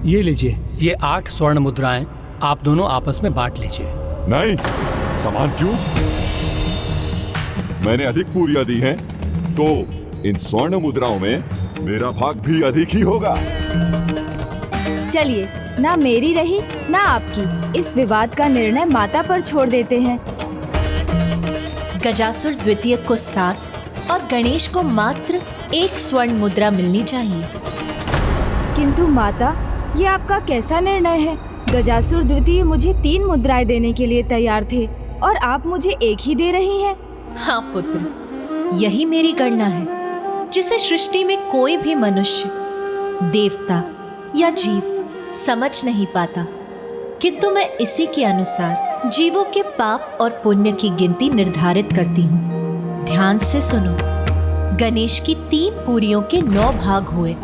ये लीजिए, ये 8 स्वर्ण मुद्राएं आप दोनों आपस में बांट लीजिए। नहीं, समान क्यों? मैंने अधिक पूरियां दी हैं, तो इन स्वर्ण मुद्राओं में मेरा भाग भी अधिक ही होगा। चलिए, ना मेरी रही ना आपकी, इस विवाद का निर्णय माता पर छोड़ देते हैं। गजासुर द्वितीय को 7 और गणेश को मात्र 1 स्वर्ण मुद्रा मिलनी चाहिए। किंतु माता, ये आपका कैसा निर्णय है? गजासुर द्वितीय मुझे 3 मुद्राएं देने के लिए तैयार थे और आप मुझे 1 ही दे रही हैं। हाँ पुत्र, यही मेरी गणना है, जिसे सृष्टि में कोई भी मनुष्य, देवता या जीव समझ नहीं पाता, किंतु मैं इसी के अनुसार जीवों के पाप और पुण्य की गिनती निर्धारित करती हूँ। ध्यान से सुनो। गणेश की 3 पूरियों के 9 भाग हुए,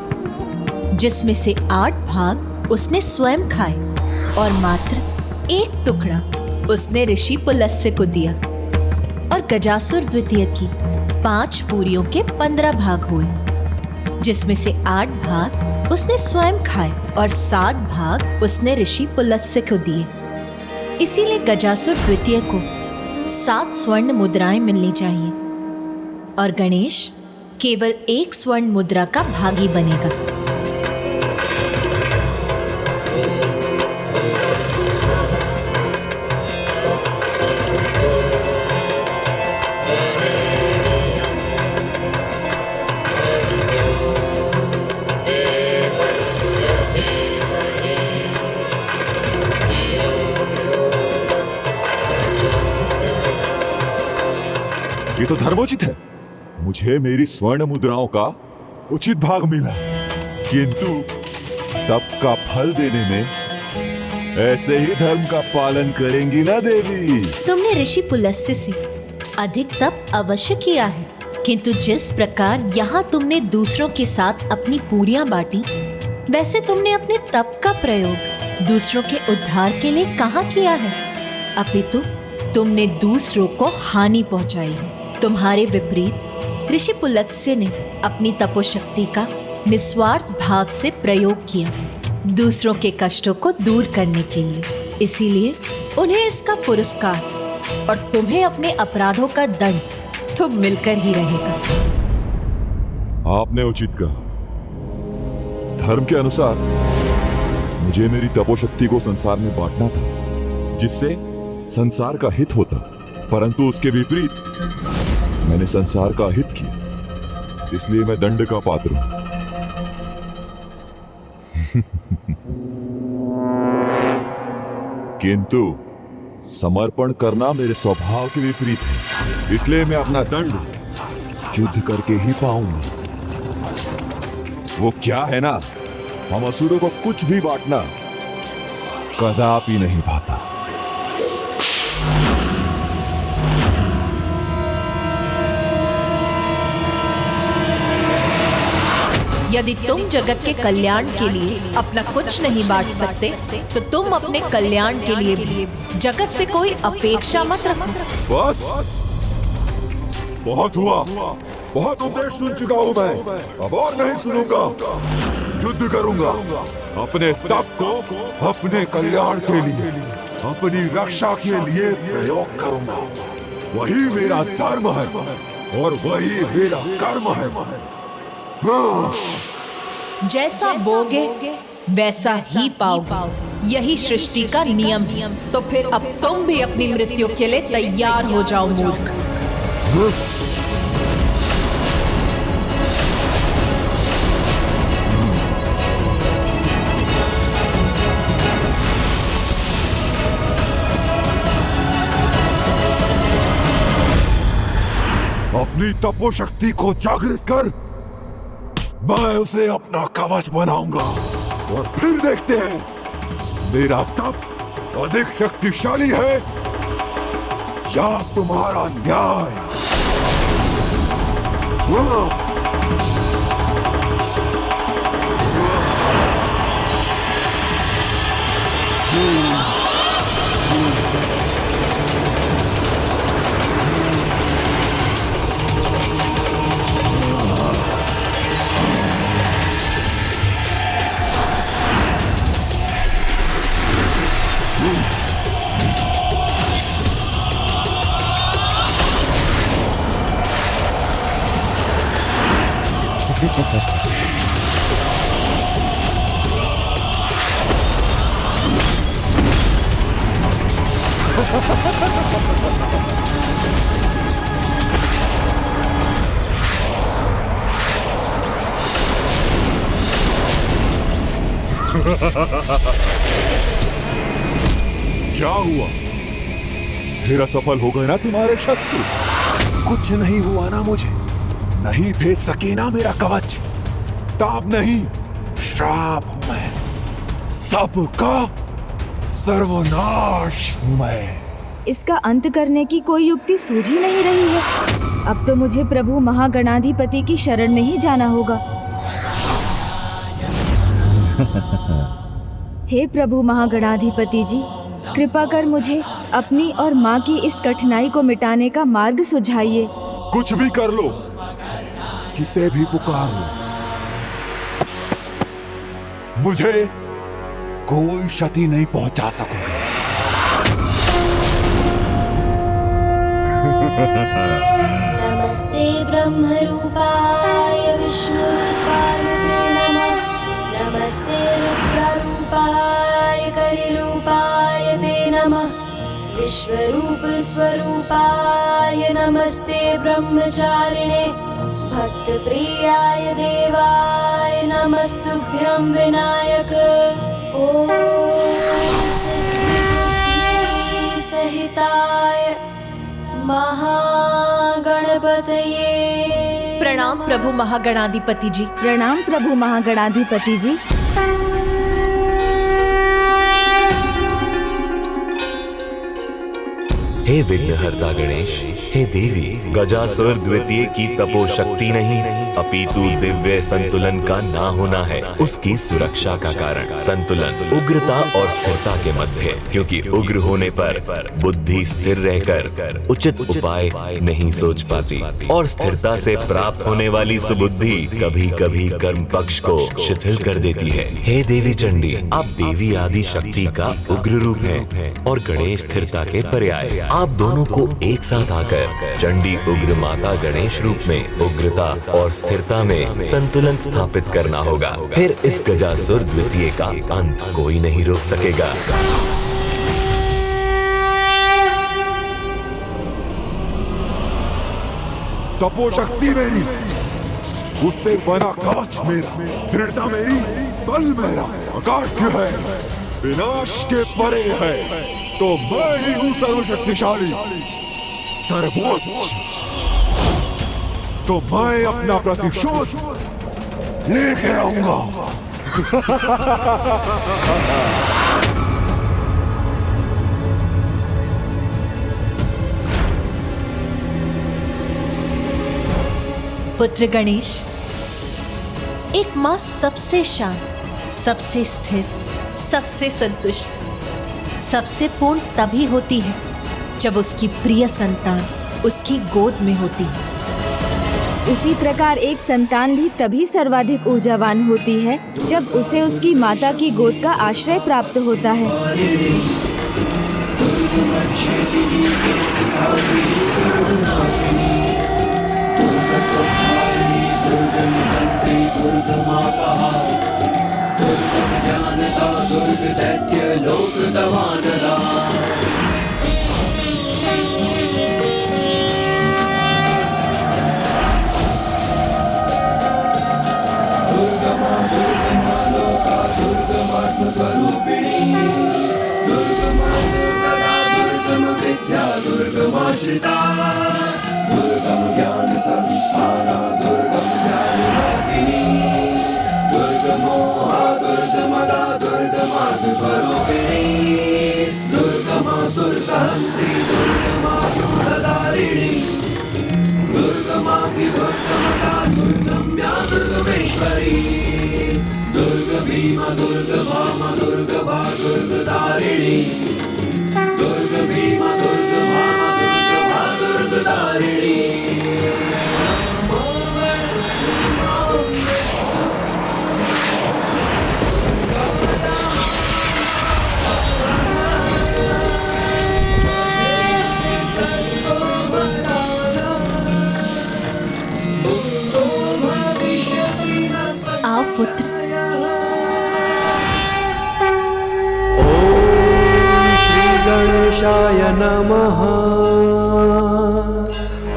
जिसमें से 8 भाग उसने स्वयं खाए और मात्र 1 टुकड़ा उसने ऋषि पुलस्त्य को दिया। और गजासुर द्वितीय की 5 पूरियों के 15 भाग हुए, जिसमें से 8 भाग उसने स्वयं खाए और 7 भाग उसने ऋषि पुलस्त्य को दिए। इसीलिए गजासुर द्वितीय को 7 स्वर्ण मुद्राएं मिलनी चाहिए और गणेश केवल 1 स्वर्ण मुद्रा का भागी बनेगा। ये तो धर्मोचित है। मुझे मेरी स्वर्ण मुद्राओं का उचित भाग मिला, किंतु तप का फल देने में ऐसे ही धर्म का पालन करेंगी ना देवी? तुमने ऋषि पुलस्त्य से अधिक तप अवश्य किया है, किंतु जिस प्रकार यहाँ तुमने दूसरों के साथ अपनी पूरियां बांटी, वैसे तुमने अपने तप का प्रयोग दूसरों के उद्धार के लिए कहाँ किया है? अपितु तुमने दूसरों को हानि पहुंचाई है। तुम्हारे विपरीत ऋषि पुलस्त्य ने अपनी तपोशक्ति का निस्वार्थ भाव से प्रयोग किया, दूसरों के कष्टों को दूर करने के लिए। इसीलिए उन्हें इसका पुरस्कार और तुम्हें अपने अपराधों का दंड तो मिलकर ही रहेगा। आपने उचित कहा। धर्म के अनुसार मुझे मेरी तपोशक्ति को संसार में बांटना था, जिससे संसार का हित होता, परंतु उसके विपरीत मैंने संसार का हित किया, इसलिए मैं दंड का पात्र हूं। किंतु समर्पण करना मेरे स्वभाव के विपरीत है, इसलिए मैं अपना दंड युद्ध करके ही पाऊंगा। वो क्या है ना, हम असुरों को कुछ भी बांटना कदापि नहीं पाता। यदि तुम जगत के कल्याण के लिए अपना कुछ नहीं बांट सकते, तो तुम अपने कल्याण के लिए भी जगत से कोई अपेक्षा मत रखो। बस, बहुत हुआ, बहुत उपदेश सुन चुका हूं मैं, अब और नहीं सुनूंगा। युद्ध करूंगा, अपने तप को अपने कल्याण के लिए, अपनी रक्षा के लिए प्रयोग करूंगा। वही मेरा धर्म है और वही मेरा कर्म है। जैसा बोगे वैसा ही पाओगे, यही सृष्टि का नियम है। तो फिर अब तुम भी अपनी मृत्यु के लिए तैयार हो जाओ मूर्ख। अपनी तपोशक्ति को जागृत कर मैं उसे अपना कवच बनाऊंगा और फिर देखते हैं मेरा तप अधिक शक्तिशाली है या तुम्हारा न्याय। क्या हुआ? फिर असफल हो गए ना तुम्हारे शस्त्र? कुछ नहीं हुआ ना मुझे? नहीं भेद सके ना मेरा कवच? ताप नहीं, श्राप हूं मैं, सबका सर्वनाश हूं मैं। इसका अंत करने की कोई युक्ति सूझ ही नहीं रही है। अब तो मुझे प्रभु महागणाधिपति की शरण में ही जाना होगा। हे प्रभु महागणाधिपति जी, कृपा कर मुझे अपनी और माँ की इस कठिनाई को मिटाने का मार्ग सुझाइए। कुछ भी कर लो, किसे भी पुकार लो, मुझे कोई क्षति नहीं पहुंचा सकोगे। नमस्ते ब्रह्मरूपाय विष्णुरूपाय ते नमः। नमस्ते रुद्ररूपाय कलिरूपाय ते नमः। विश्वरूप स्वरूपाय नमस्ते ब्रह्मचारिणे। भक्तप्रियाय देवाय नमस्तुभ्यं विनायक। ॐ सहिताय महागणपतये। प्रणाम प्रभु महागणाधिपति जी। प्रणाम प्रभु महागणाधिपति जी। हे विघ्नहर्ता गणेश, हे देवी, गजासुर द्वितीय की तपो शक्ति नहीं अपितु दिव्य संतुलन का ना होना है उसकी सुरक्षा का कारण। संतुलन उग्रता और स्थिरता के मध्य, क्योंकि उग्र होने पर बुद्धि स्थिर रहकर उचित उपाय नहीं सोच पाती और स्थिरता से प्राप्त होने वाली सुबुद्धि कभी कभी कर्म पक्ष को शिथिल कर देती है। हे देवी चंडी, आप देवी आदि शक्ति का उग्र रूप हैं और गणेश स्थिरता के पर्याय। आप दोनों को एक साथ आकर चंडी उग्र माता गणेश रूप में उग्रता और स्थिरता में संतुलन स्थापित करना होगा। फिर इस गजासुर द्वितीय का अंत कोई नहीं रोक सकेगा। तपो शक्ति मेरी, उससे बना कवच मेरा, दृढ़ता मेरी, बल मेरा अकाट्य है, विनाश के परे है। तो मैं ही हूँ सर्वशक्तिशाली, सर्वोच्च। तो मैं अपना प्रतिशोध लेके आऊंगा। पुत्र गणेश, एक माँ सबसे शांत, सबसे स्थिर, सबसे संतुष्ट, सबसे पूर्ण तभी होती है जब उसकी प्रिय संतान उसकी गोद में होती है। उसी प्रकार एक संतान भी तभी सर्वाधिक ऊर्जावान होती है जब उसे उसकी माता की गोद का आश्रय प्राप्त होता है। दुर्गमाश्रिता दुर्गम ज्ञान संस्थाना दुर्गम ज्ञानवासिनी दुर्गमोहा दुर्गमदा दुर्गमार्ग स्वरूपिणी दुर्गमासुर सहंत्री दुर्गमा युद्धधारिणी दुर्गमा विभक्तमदा दुर्गम्या दुर्गमेश्वरी दुर्ग भीमा दुर्ग भामा दुर्ग भा दुर्गधारिणी दुर्ग भीमा दुर्ग भामा दुर्ग भा दुर्गधारिणी। पुत्र। ॐ श्री गणेशाय नमः।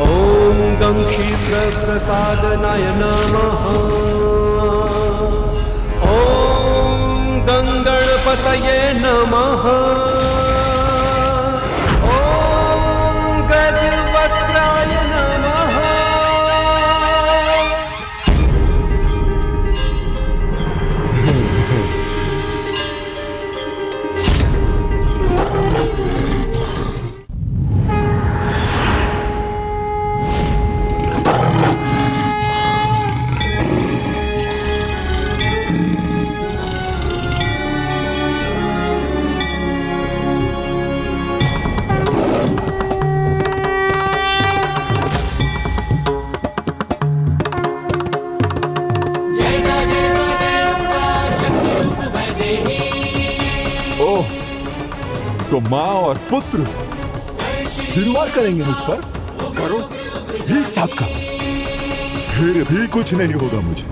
ॐ गं क्षीप्रप्रसादनाय नमः। ॐ गं गणपतये नमः। ॐ गजवक्त्राय नमः। ओह, तो माँ और पुत्र फिर वार करेंगे मुझ पर? करो, एक साथ का। फिर भी कुछ नहीं होगा मुझे।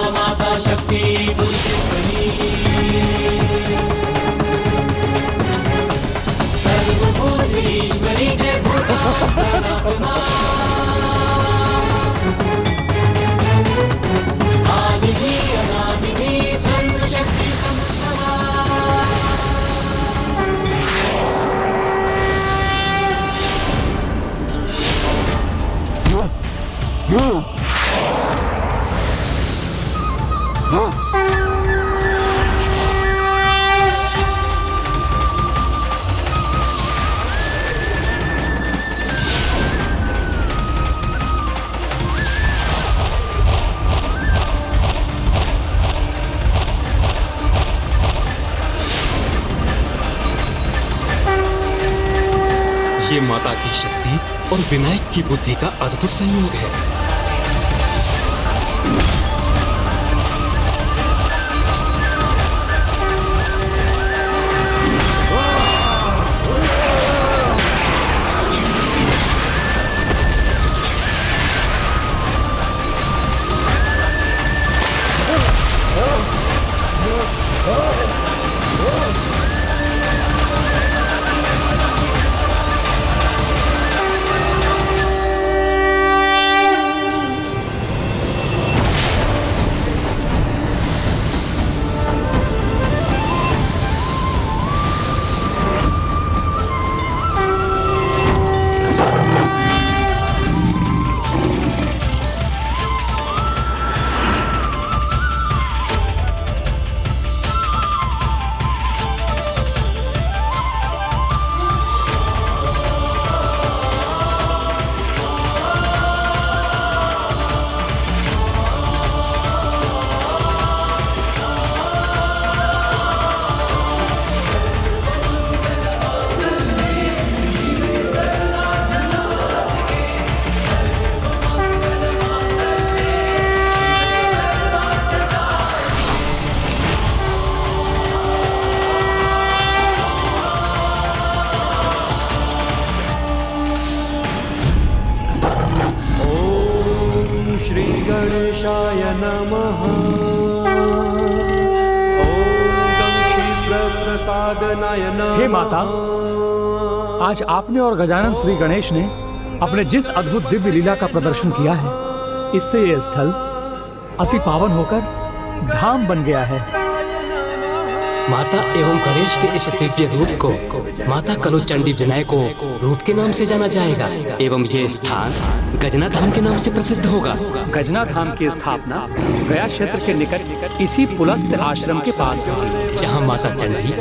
माता शक्ति सर्वभूतेश्वरी जय भूता आदिधि अनादिधि सर्वशक्ति संभवा। ये माता की शक्ति और विनायक की बुद्धि का अद्भुत संयोग है। गणेशाय नमः। ॐ गं क्षीप्रप्रसादनाय नमः। हे माता, आज आपने और गजानन श्री गणेश ने अपने जिस अद्भुत दिव्य लीला का प्रदर्शन किया है, इससे यह स्थल अति पावन होकर धाम बन गया है। माता एवं गणेश के इस दिव्य रूप को माता कलोचंडी विनायक रूप के नाम से जाना जाएगा एवं ये स्थान गजना धाम के नाम से प्रसिद्ध होगा। गजना धाम की स्थापना गया क्षेत्र के निकट इसी पुलस्त आश्रम के पास होगी, जहाँ माता चंडी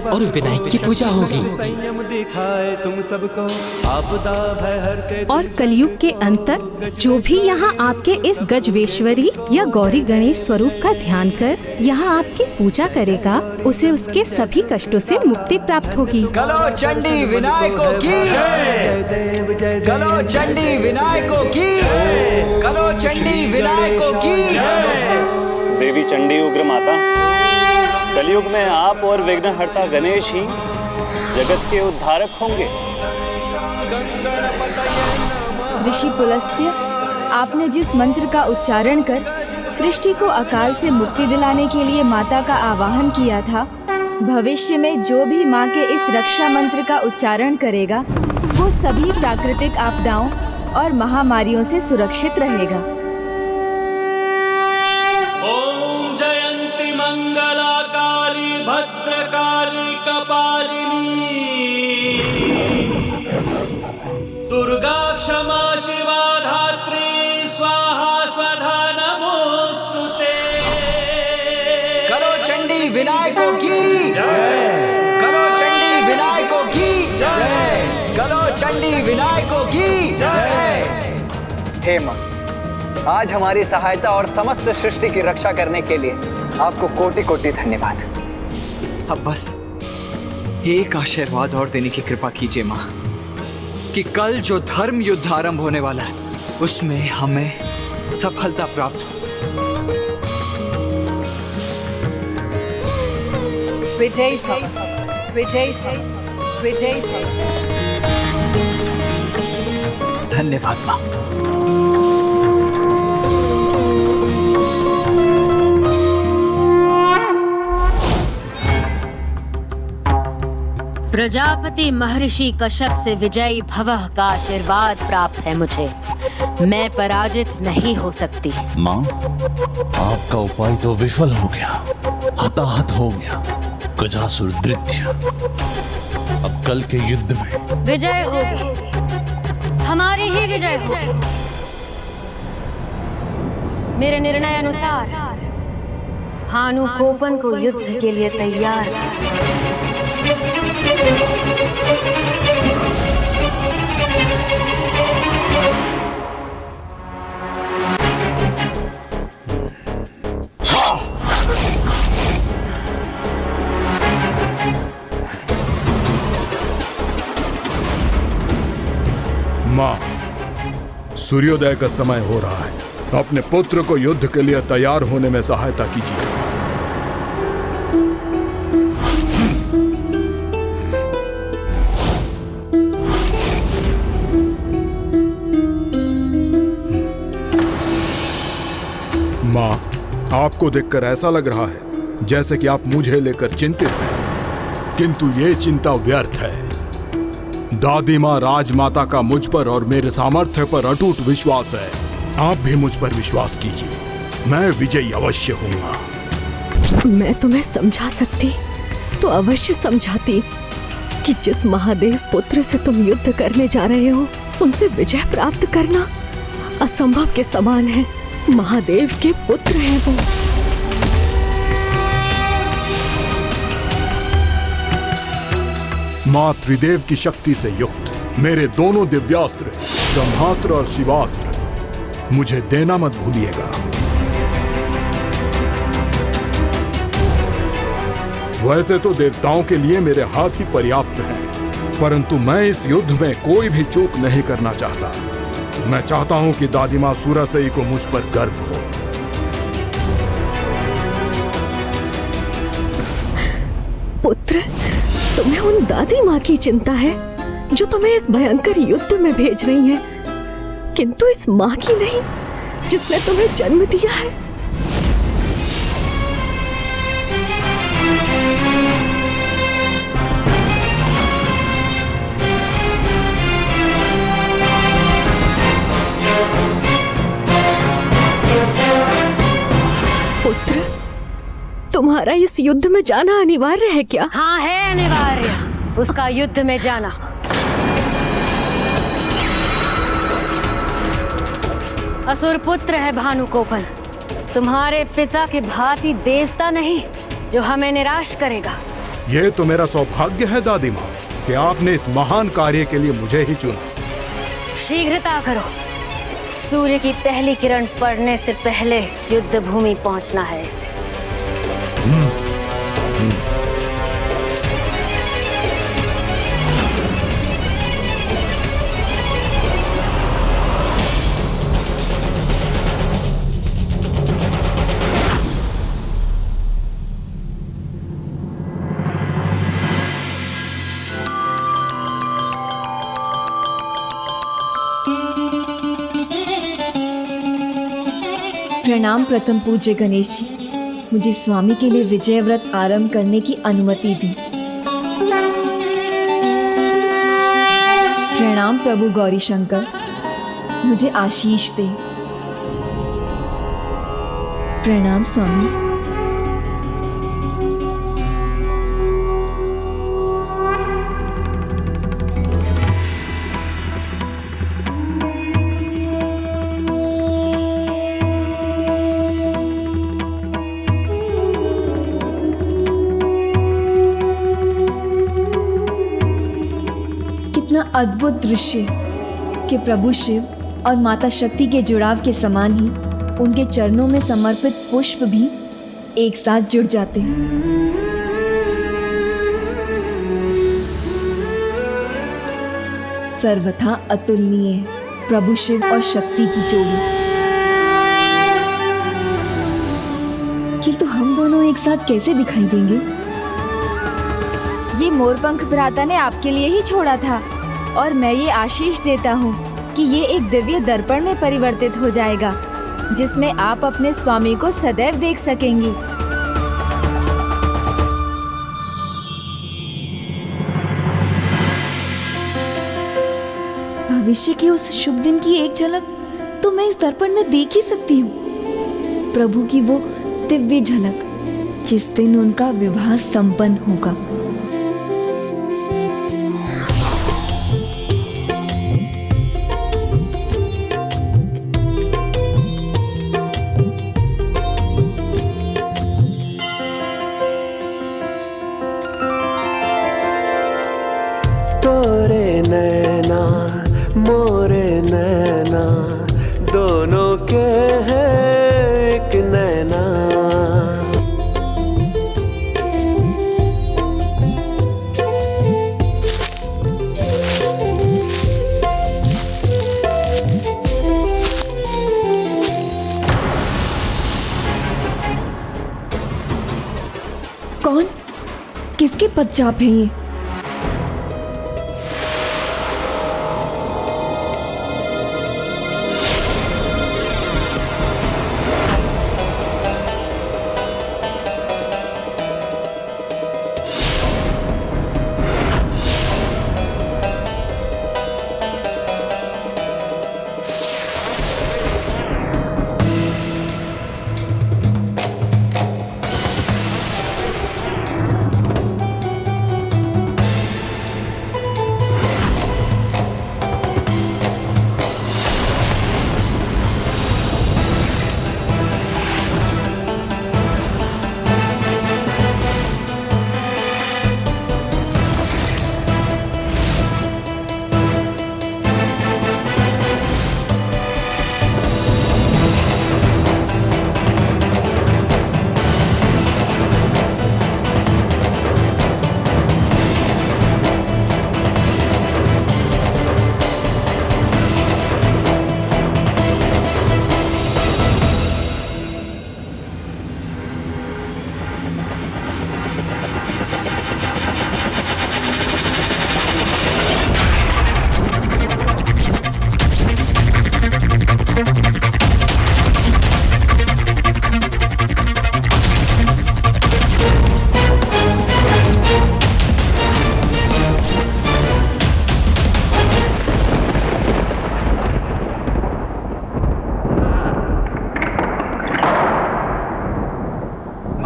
और विनायक की पूजा होगी। संयम दिखाए तुम सबको, आपदा भय हरते। और कलयुग के अंत तक जो भी यहाँ आपके इस गजवेश्वरी या गौरी गणेश स्वरूप का ध्यान कर यहाँ आपकी पूजा करेगा, उसे उसके सभी कष्टों से मुक्ति प्राप्त होगी। कलो चंडी विनायकों की, कलो चंडी विनायकों की, कलो चंडी विनायकों की। देवी चंडी उग्र माता, कलयुग में आप और विघ्नहर्ता गणेश ही जगत के उद्धारक होंगे। ऋषि पुलस्त्य, आपने जिस मंत्र का उच्चारण कर सृष्टि को अकाल से मुक्ति दिलाने के लिए माता का आवाहन किया था, भविष्य में जो भी माँ के इस रक्षा मंत्र का उच्चारण करेगा वो सभी प्राकृतिक आपदाओं और महामारियों से सुरक्षित रहेगा। ओम जयंती मंगला काली भद्रकाली कपालिनी दुर्गा क्षमा शिवा धात्री स्वाहा स्वधा नमोस्तुते। करो चंडी विनायकों की जय, करो चंडी विनायकों की जय, करो चंडी विनायकों की जय। हे मां, आज हमारी सहायता और समस्त सृष्टि की रक्षा करने के लिए आपको कोटि कोटि धन्यवाद। अब बस एक आशीर्वाद और देने की कृपा कीजिए मां, कि कल जो धर्म युद्ध आरंभ होने वाला है उसमें हमें सफलता प्राप्त हो। विजय भव, विजय भव, विजय भव। धन्यवाद मां। प्रजापति महर्षि कश्यप से विजयी भवः का आशीर्वाद प्राप्त है मुझे। मैं पराजित नहीं हो सकती। माँ, आपका उपाय तो विफल हो गया, हताहत हो गया गजासुर दैत्य। अब कल के युद्ध में विजय होगी, हमारी ही विजय होगी। मेरे निर्णय अनुसार भानुकोपन को युद्ध के लिए तैयार कर। मां, सूर्योदय का समय हो रहा है। अपने पुत्र को युद्ध के लिए तैयार होने में सहायता कीजिए। मां, आपको देखकर ऐसा लग रहा है जैसे कि आप मुझे लेकर चिंतित हैं, किंतु ये चिंता व्यर्थ है। दादी माँ राजमाता का मुझ पर और मेरे सामर्थ्य पर अटूट विश्वास है। आप भी मुझ पर विश्वास कीजिए, मैं विजयी अवश्य हूँगा। मैं तुम्हें समझा सकती तो अवश्य समझाती कि जिस महादेव पुत्र से तुम युद्ध करने जा रहे हो उनसे विजय प्राप्त करना असंभव के समान है। महादेव के पुत्र हैं वो। माँ त्रिदेव की शक्ति से युक्त मेरे दोनों दिव्यास्त्र ब्रह्मास्त्र और शिवास्त्र मुझे देना मत भूलिएगा। वैसे तो देवताओं के लिए मेरे हाथ ही पर्याप्त हैं, परंतु मैं इस युद्ध में कोई भी चूक नहीं करना चाहता। मैं चाहता हूं कि दादी माँ सूरसई को मुझ पर गर्व हो। पुत्र, तुम्हें उन दादी माँ की चिंता है जो तुम्हें इस भयंकर युद्ध में भेज रही हैं, किंतु इस माँ की नहीं जिसने तुम्हें जन्म दिया है। पुत्र, तुम्हारा इस युद्ध में जाना अनिवार्य है क्या? हाँ, है अनिवार्य उसका युद्ध में जाना। असुर पुत्र है भानुकोपन, तुम्हारे पिता के भांति देवता नहीं जो हमें निराश करेगा। ये तो मेरा सौभाग्य है दादी माँ कि आपने इस महान कार्य के लिए मुझे ही चुना। शीघ्रता करो, सूर्य की पहली किरण पड़ने से पहले युद्ध भूमि पहुंचना है इसे। प्रणाम प्रथम पूज्य गणेश जी, मुझे स्वामी के लिए विजय व्रत आरंभ करने की अनुमति दी। प्रणाम प्रभु गौरी शंकर, मुझे आशीष दे। प्रणाम स्वामी। अद्भुत दृश्य कि प्रभु शिव और माता शक्ति के जुड़ाव के समान ही उनके चरणों में समर्पित पुष्प भी एक साथ जुड़ जाते हैं। सर्वथा अतुलनीय है प्रभु शिव और शक्ति की जोड़ी। किंतु हम दोनों एक साथ कैसे दिखाई देंगे? ये मोरपंख भ्राता ने आपके लिए ही छोड़ा था और मैं ये आशीष देता हूँ कि ये एक दिव्य दर्पण में परिवर्तित हो जाएगा, जिसमें आप अपने स्वामी को सदैव देख सकेंगी। भविष्य के उस शुभ दिन की एक झलक तो मैं इस दर्पण में देख ही सकती हूँ। प्रभु की वो दिव्य झलक जिस दिन उनका विवाह संपन्न होगा। मोरे नैना दोनों के हैं एक नैना। कौन? किसके पदचाप हैं ये?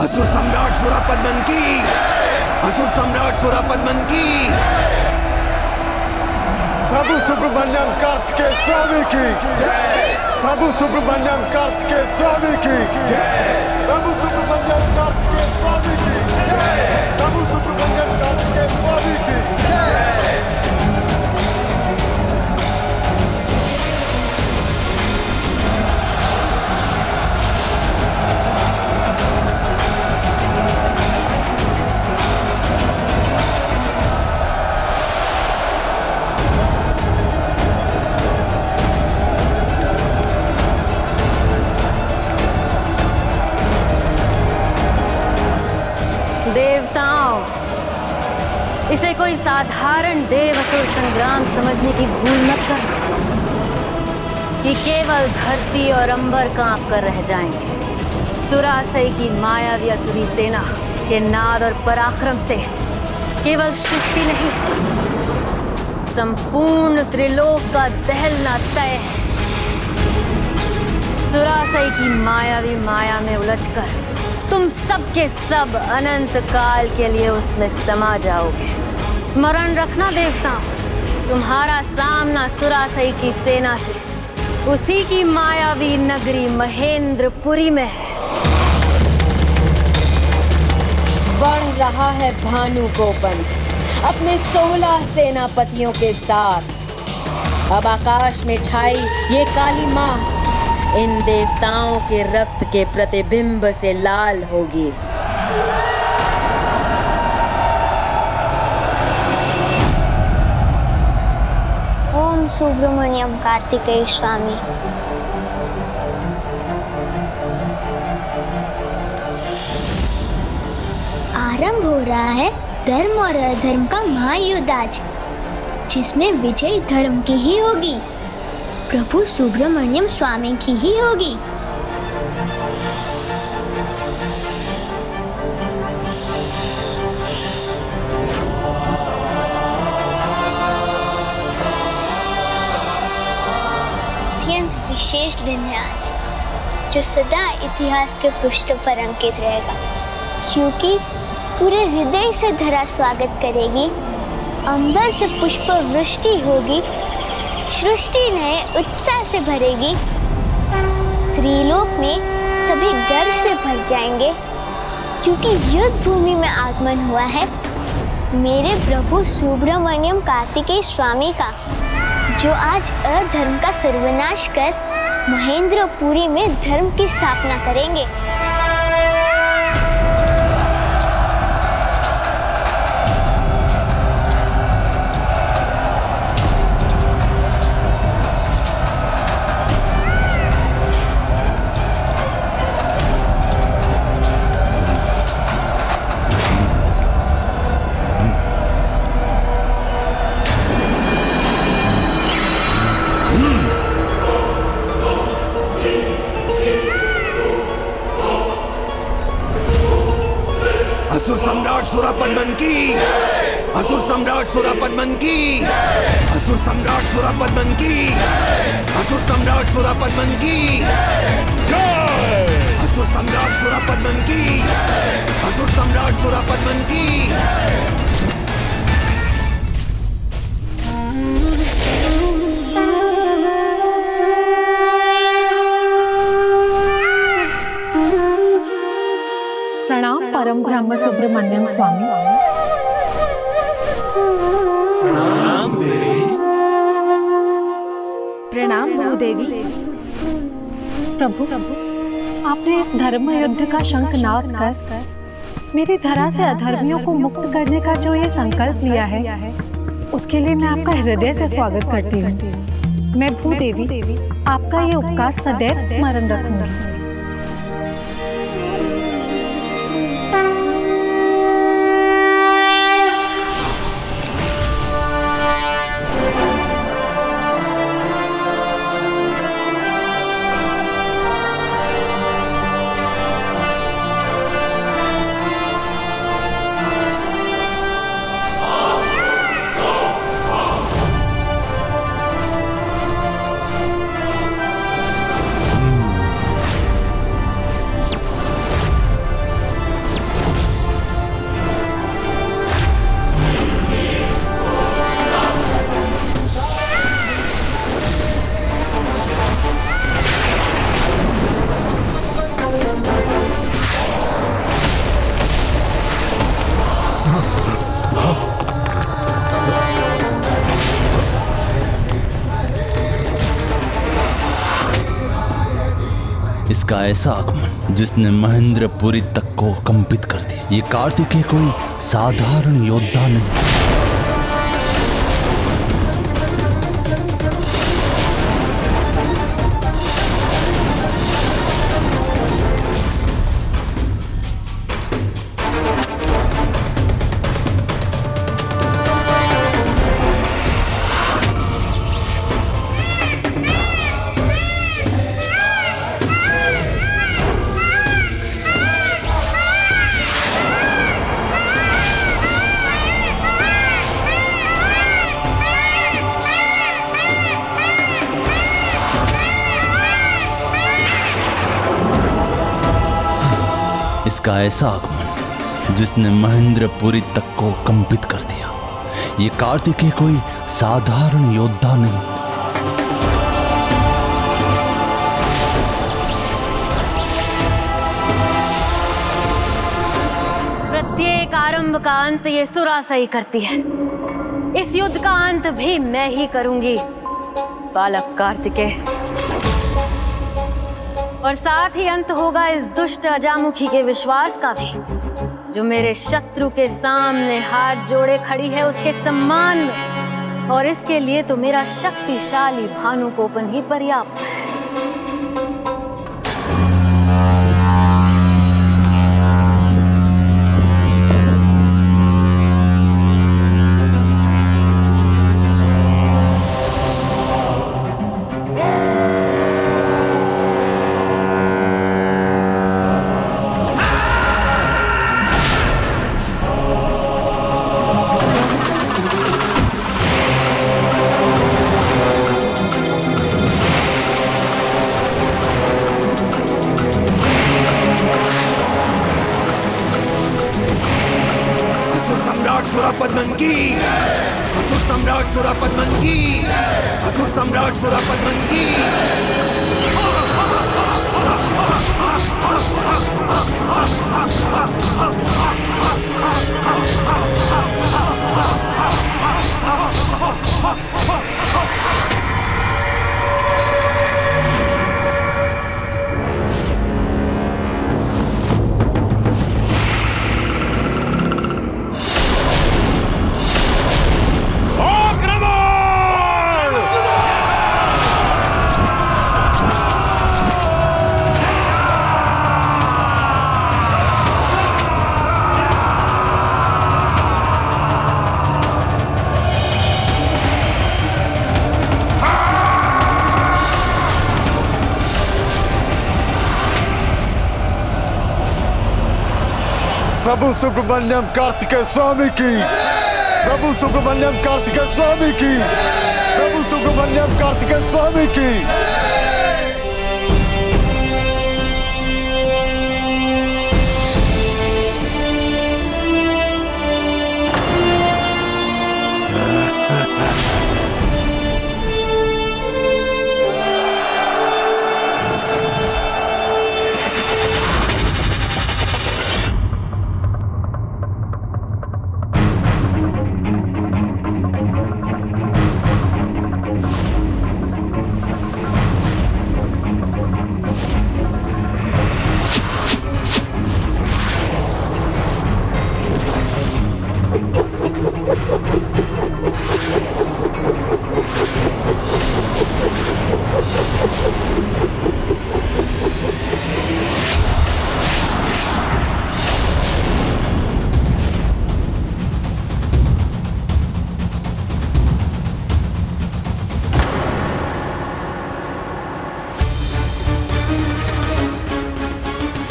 असुर सम्राट सुरापद्मन की, असुर सम्राट सुरापद्मन की। प्रभु सुब्रमण्यम कास्ट के स्वामी की जय। प्रभु सुब्रमण्यम कास्ट के स्वामी की जय। प्रभु सुब्रमण्यम कास्ट के स्वामी की जय। प्रभु सुब्रमण्यम कास्ट के स्वामी की जय। देवताओं, इसे कोई साधारण देव असुर संग्राम समझने की भूल मत कर। कि केवल धरती और अंबर कांप कर रह जाएंगे। सुरासई की मायावी असुरी सेना के नाद और पराक्रम से केवल सृष्टि नहीं, संपूर्ण त्रिलोक का दहलना तय है। सुरासई की मायावी माया में उलझकर तुम सब के सब अनंत काल के लिए उसमें समा जाओगे। स्मरण रखना देवताओं, तुम्हारा सामना सुरासई की सेना से उसी की मायावी नगरी महेंद्रपुरी में है। बढ़ रहा है भानुकोपन अपने 16 सेनापतियों के साथ। अब आकाश में छाई ये काली माँ इन देवताओं के रक्त के प्रतिबिंब से लाल होगी। ओम सुब्रमण्यम कार्तिकेय स्वामी। आरंभ हो रहा है धर्म और अधर्म का महायुद्ध आज, जिसमें विजय धर्म की ही होगी, प्रभु सुब्रमण्यम स्वामी की ही होगी। अत्यंत विशेष दिन है आज, जो सदा इतिहास के पृष्ठों पर अंकित रहेगा, क्योंकि पूरे हृदय से धरा स्वागत करेगी, अंबर से पुष्प वृष्टि होगी, सृष्टि नए उत्साह से भरेगी, त्रिलोक में सभी गर्व से भर जाएंगे, क्योंकि युद्ध भूमि में आगमन हुआ है मेरे प्रभु सुब्रमण्यम कार्तिकेय स्वामी का, जो आज अधर्म का सर्वनाश कर महेंद्रपुरी में धर्म की स्थापना करेंगे। असुर सम्राट सुरापद्मन की, असुर सम्राट सुरापद्मन की, असुर सम्राट सुरापद्मन की, असुर सम्राट सुरापद्मन की, असुर सम्राट सुरापद्मन की, असुर सम्राट सुरापद्मन की। प्रणाम परम ब्रह्म सुब्रमण्यम स्वामी। प्रणाम भूदेवी। प्रभु, आपने इस धर्म युद्ध का शंखनाद कर मेरी धरा से अधर्मियों को मुक्त करने का जो ये संकल्प लिया है, उसके लिए मैं आपका हृदय से स्वागत करती हूँ। मैं भूदेवी आपका ये उपकार सदैव स्मरण रखूंगी। इसका ऐसा आगमन जिसने महेंद्रपुरी तक को कंपित कर दिया। ये कार्तिकेय कोई साधारण योद्धा नहीं। जिसका ऐसा आगमन जिसने महेंद्रपुरी तक को कंपित कर दिया। ये कार्तिकेय कोई साधारण योद्धा नहीं। प्रत्येक आरंभ का अंत ये सुरासा ही करती है। इस युद्ध का अंत भी मैं ही करूंगी बालक कार्तिकेय, और साथ ही अंत होगा इस दुष्ट अजामुखी के विश्वास का भी, जो मेरे शत्रु के सामने हाथ जोड़े खड़ी है उसके सम्मान में। और इसके लिए तो मेरा शक्तिशाली भानुकोपन ही पर्याप्त है। सुरापद्मन की, असुर सम्राट सुरापद्मन की, असुर सम्राट सुरापद्मन की। प्रभु सुब्रमण्यम कार्तिकेय स्वामी की, प्रभु सुब्रमण्यम कार्तिकेय स्वामी की, प्रभु सुब्रमण्यम कार्तिकेय स्वामी की।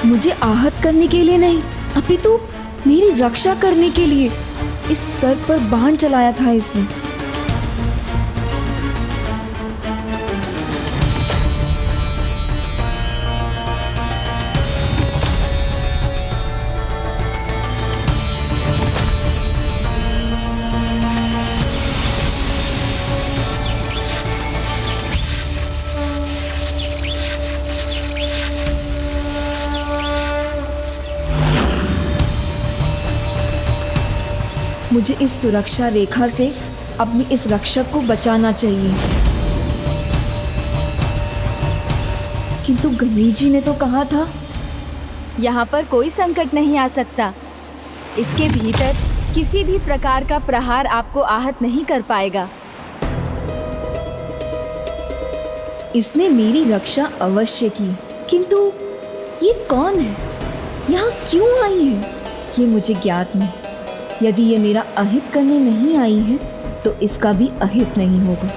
मुझे आहत करने के लिए नहीं, अपितु मेरी रक्षा करने के लिए इस सर पर बाण चलाया था इसने। मुझे इस सुरक्षा रेखा से अपनी इस रक्षक को बचाना चाहिए, किंतु गणेश जी ने तो कहा था यहाँ पर कोई संकट नहीं आ सकता। इसके भीतर किसी भी प्रकार का प्रहार आपको आहत नहीं कर पाएगा। इसने मेरी रक्षा अवश्य की, किंतु ये कौन है, यहाँ क्यों आई है, ये मुझे ज्ञात नहीं। यदि ये मेरा अहित करने नहीं आई है तो इसका भी अहित नहीं होगा।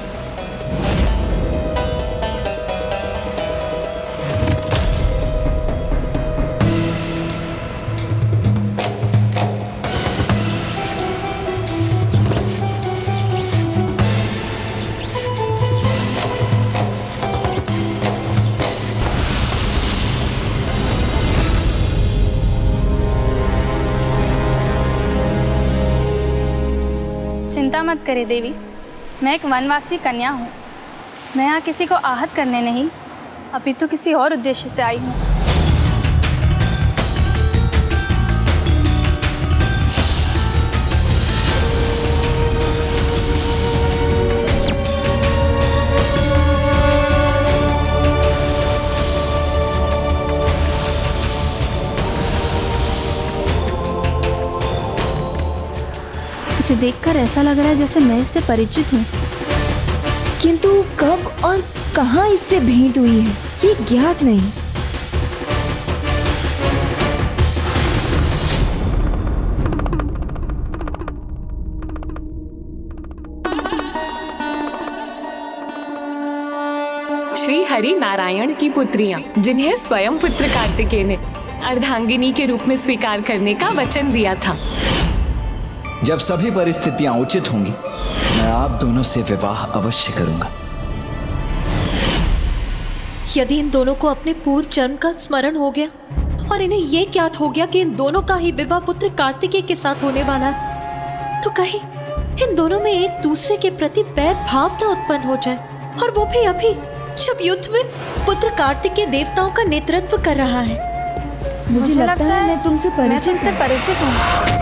चिंता मत करे देवी, मैं एक वनवासी कन्या हूँ। मैं यहाँ किसी को आहत करने नहीं, अभी तो किसी और उद्देश्य से आई हूँ। इसे देखकर ऐसा लग रहा है जैसे मैं इससे परिचित हूँ, किंतु कब और कहाँ इससे भेंट हुई है ये ज्ञात नहीं। श्री हरि नारायण की पुत्रियां, जिन्हें स्वयं पुत्र कार्तिकेय ने अर्धांगिनी के रूप में स्वीकार करने का वचन दिया था। जब सभी परिस्थितियां उचित होंगी, मैं आप दोनों से विवाह अवश्य करूंगा। यदि इन दोनों को अपने पूर्व जन्म का स्मरण हो गया और इन्हें ये ज्ञात हो गया कि इन दोनों का ही विवाह पुत्र कार्तिकेय के साथ होने वाला है, तो कहीं इन दोनों में एक दूसरे के प्रति बैर भाव न उत्पन्न हो जाए, और वो भी अभी जब युद्ध में पुत्र कार्तिकेय देवताओं का नेतृत्व कर रहा है। मुझे लगता है मैं तुमसे परिचित हूँ।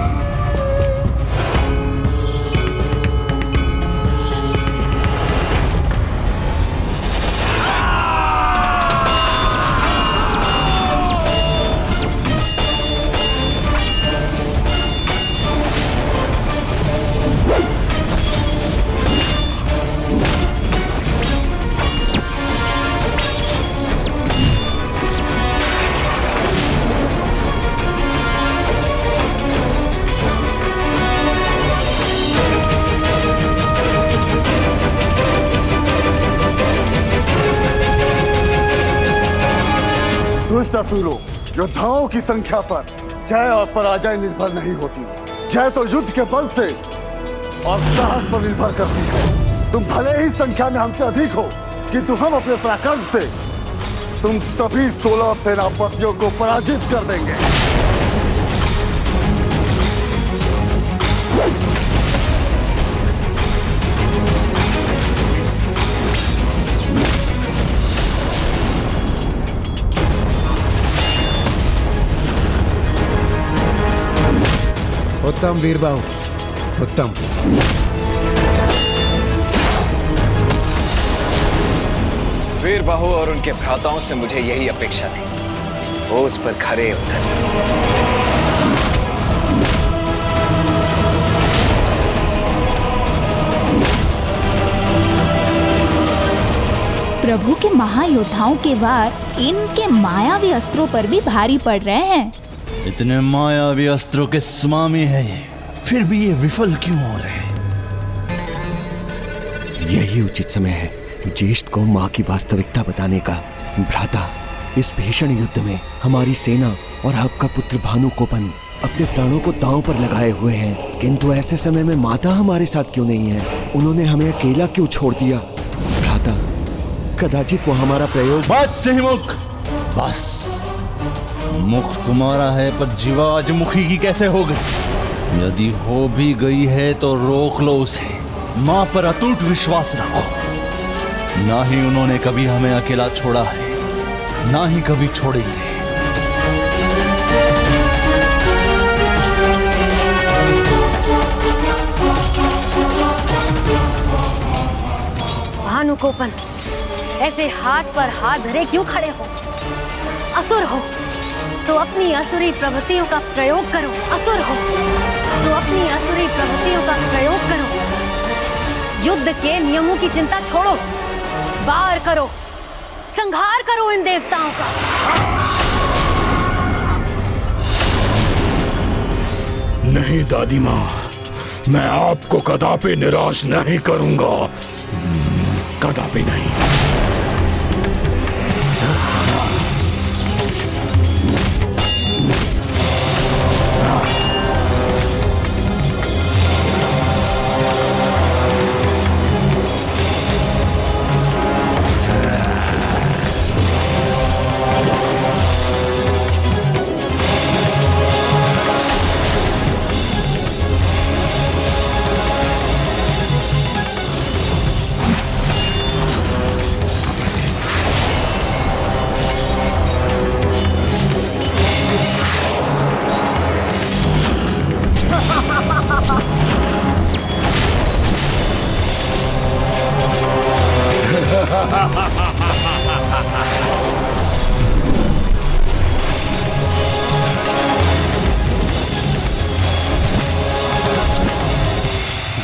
दुष्ट असुरों, योद्धाओं की संख्या पर जय और पराजय निर्भर नहीं होती। जय तो युद्ध के बल से और साहस पर निर्भर करती है। तुम भले ही संख्या में हमसे अधिक हो, किंतु हम अपने पराक्रम से तुम सभी 16 सेनापतियों को पराजित कर देंगे। उत्तम वीरबाहु, उत्तम। वीरबाहु और उनके भ्राताओं से मुझे यही अपेक्षा थी। वो उस पर खरे उतरे। प्रभु के महायोद्धाओं के वार इनके मायावी अस्त्रों पर भी भारी पड़ रहे हैं। इतने मायावी अस्त्रों के स्वामी है ये, फिर भी ये विफल क्यों हो रहे हैं? यही उचित समय है ज्येष्ठ को माँ की वास्तविकता बताने का। भ्राता, इस भीषण युद्ध में हमारी सेना और आपका पुत्र भानुकोपन अपने प्राणों को दांव पर लगाए हुए हैं, किंतु ऐसे समय में माता हमारे साथ क्यों नहीं है? उन्होंने हमें अकेला क्यों छोड़ दिया? भ्राता, कदाचित वो हमारा प्रयोग। बस सिंहमुख, बस। मुख तुम्हारा है पर जीवा आज मुखी की कैसे हो गई? यदि हो भी गई है तो रोक लो उसे। मां पर अटूट विश्वास रखो। ना ही उन्होंने कभी हमें अकेला छोड़ा है, ना ही कभी छोड़ेंगे। भानुकोपन, ऐसे हाथ पर हाथ धरे क्यों खड़े हो? असुर हो तो अपनी असुरी प्रवृत्तियों का प्रयोग करो। असुर हो तो अपनी असुरी प्रवृत्तियों का प्रयोग करो। युद्ध के नियमों की चिंता छोड़ो, वार करो, संहार करो इन देवताओं का। नहीं दादी माँ, मैं आपको कदापि निराश नहीं करूंगा, कदापि नहीं।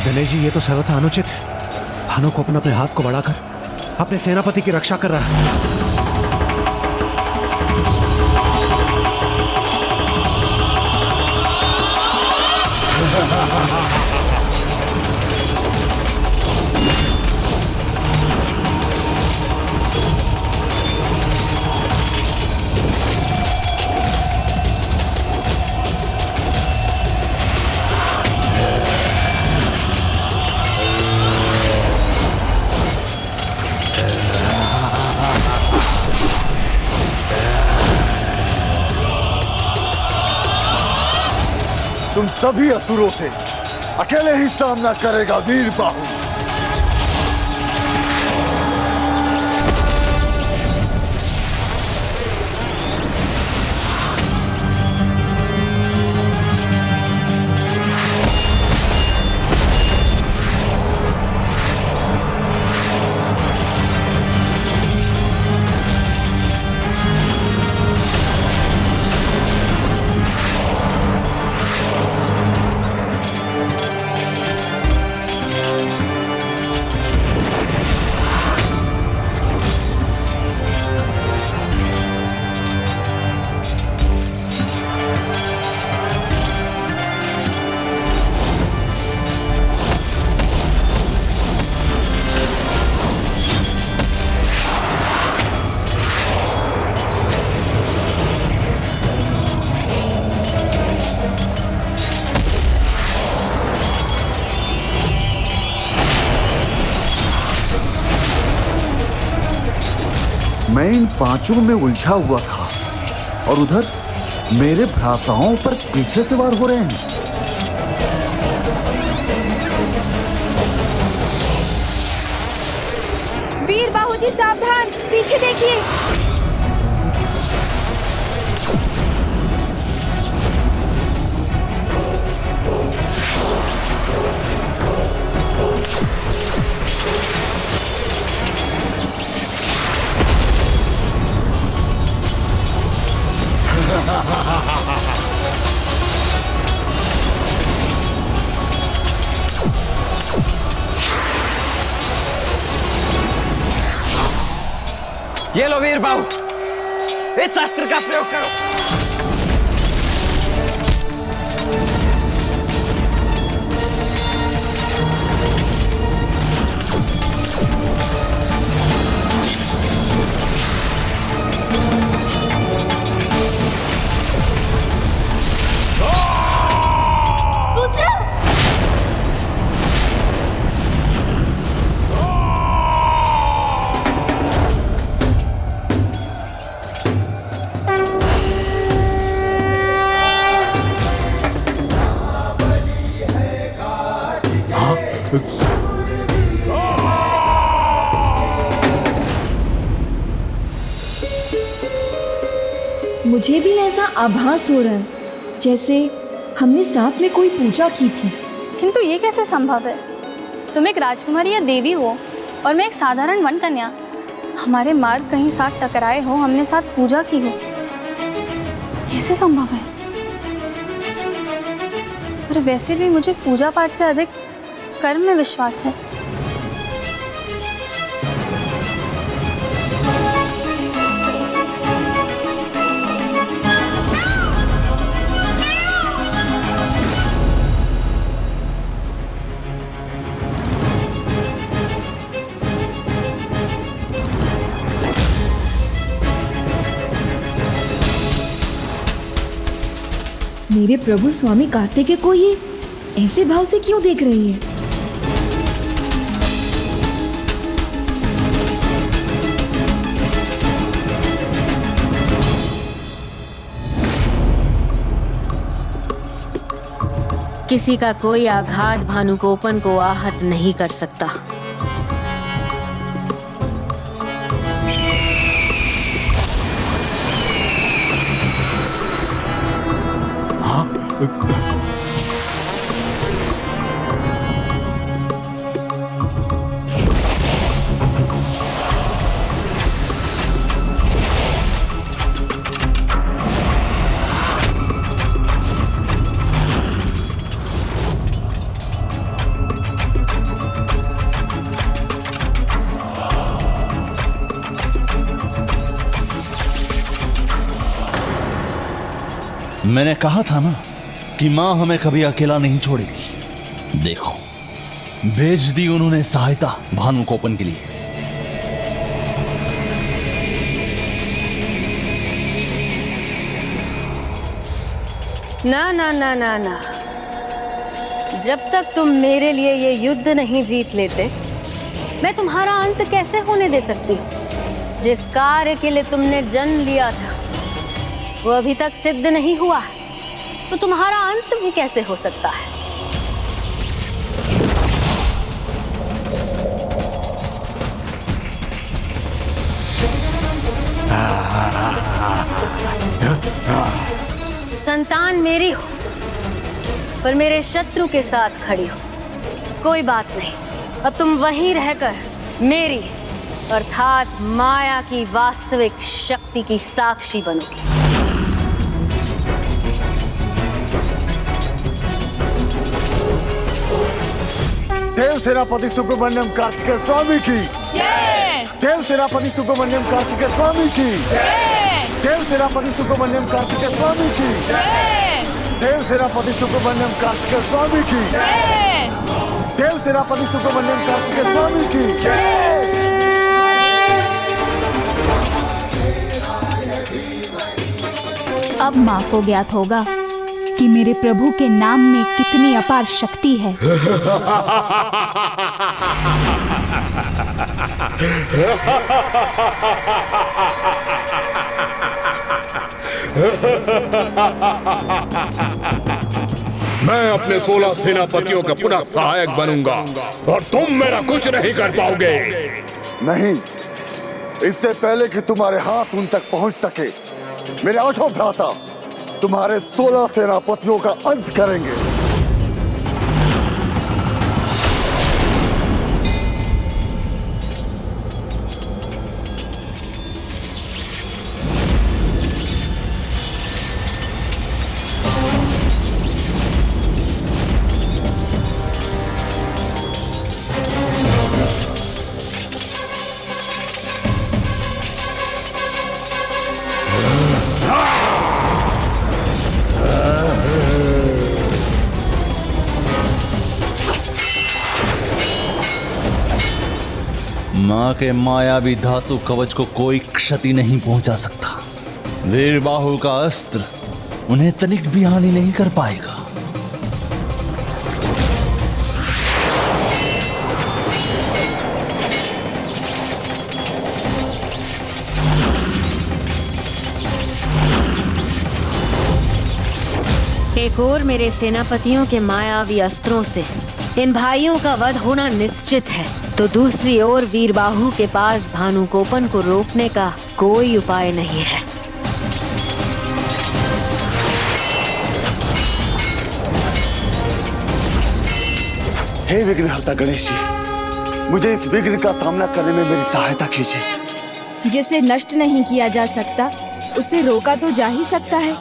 दिनेश जी, ये तो सर्वथा अनुचित है। भानु को अपने हाथ को बढ़ाकर अपने सेनापति की रक्षा कर रहा है। तुम सभी असुरों से अकेले ही सामना करेगा वीर बाहु। मैं इन पांचों में उलझा हुआ था और उधर मेरे भ्राताओं पर पीछे से वार हो रहे हैं। वीर बाहु जी सावधान, पीछे देखिए। ये लो वीर बाहु, इस अस्त्र का प्रयोग करो। मुझे भी ऐसा आभास हो रहा है जैसे हमने साथ में कोई पूजा की थी। किंतु ये कैसे संभव है? तुम एक राजकुमारी या देवी हो और मैं एक साधारण वन कन्या। हमारे मार्ग कहीं साथ टकराए हो, हमने साथ पूजा की हो, कैसे संभव है? और वैसे भी मुझे पूजा पाठ से अधिक कर्म में विश्वास है। मेरे प्रभु स्वामी कार्तिकेय को ये ऐसे भाव से क्यों देख रही है? किसी का कोई आघात भानुकोपन को आहत नहीं कर सकता। मैंने कहा था ना कि माँ हमें कभी अकेला नहीं छोड़ेगी। देखो, भेज दी उन्होंने सहायता भानुकोपन के लिए। ना ना ना ना ना, जब तक तुम मेरे लिए ये युद्ध नहीं जीत लेते, मैं तुम्हारा अंत कैसे होने दे सकती हूँ? जिस कार्य के लिए तुमने जन्म लिया था वो अभी तक सिद्ध नहीं हुआ, तो तुम्हारा अंत भी कैसे हो सकता है? संतान मेरी हो, पर मेरे शत्रु के साथ खड़ी हो। कोई बात नहीं, अब तुम वहीं रहकर मेरी अर्थात माया की वास्तविक शक्ति की साक्षी बनोगी। देव सेनापति सुब्रमण्यम कार्तिकेय स्वामी की जय। देव सेनापति सुब्रमण्यम कार्तिकेय स्वामी की जय। देव सेनापति सुब्रमण्यम कार्तिकेय स्वामी की जय। देव सेनापति सुब्रमण्यम कार्तिकेय स्वामी की जय। देव सेनापति सुब्रमण्यम कार्तिकेय स्वामी की जय। अब माँ को ज्ञात होगा कि मेरे प्रभु के नाम में कितनी अपार शक्ति है। मैं अपने 16 सेनापतियों का पुनः सहायक बनूंगा और तुम मेरा कुछ नहीं कर पाओगे। नहीं, इससे पहले कि तुम्हारे हाथ उन तक पहुंच सके, मेरे 8 भ्राता तुम्हारे 16 सेनापतियों का अंत करेंगे। मां के मायावी धातु कवच को कोई क्षति नहीं पहुंचा सकता। वीरबाहु का अस्त्र उन्हें तनिक भी हानि नहीं कर पाएगा। एक और मेरे सेनापतियों के मायावी अस्त्रों से इन भाइयों का वध होना निश्चित है, तो दूसरी ओर वीरबाहु के पास भानुकोपन को रोकने का कोई उपाय नहीं है। हे विघ्नहर्ता गणेश जी, मुझे इस विघ्न का सामना करने में मेरी सहायता कीजिए। जिसे नष्ट नहीं किया जा सकता उसे रोका तो जा ही सकता है।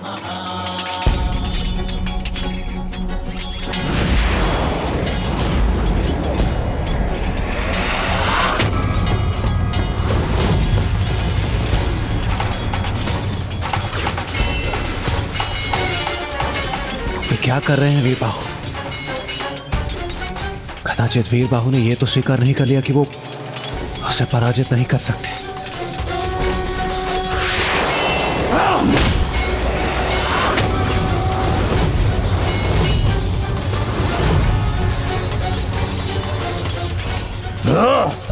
क्या कर रहे हैं वीरबाहु? कदाचित वीरबाहु ने यह तो स्वीकार नहीं कर लिया कि वो उसे पराजित नहीं कर सकते।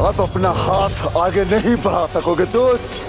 अब अपना हाथ आगे नहीं बढ़ा सकोगे दोस्त।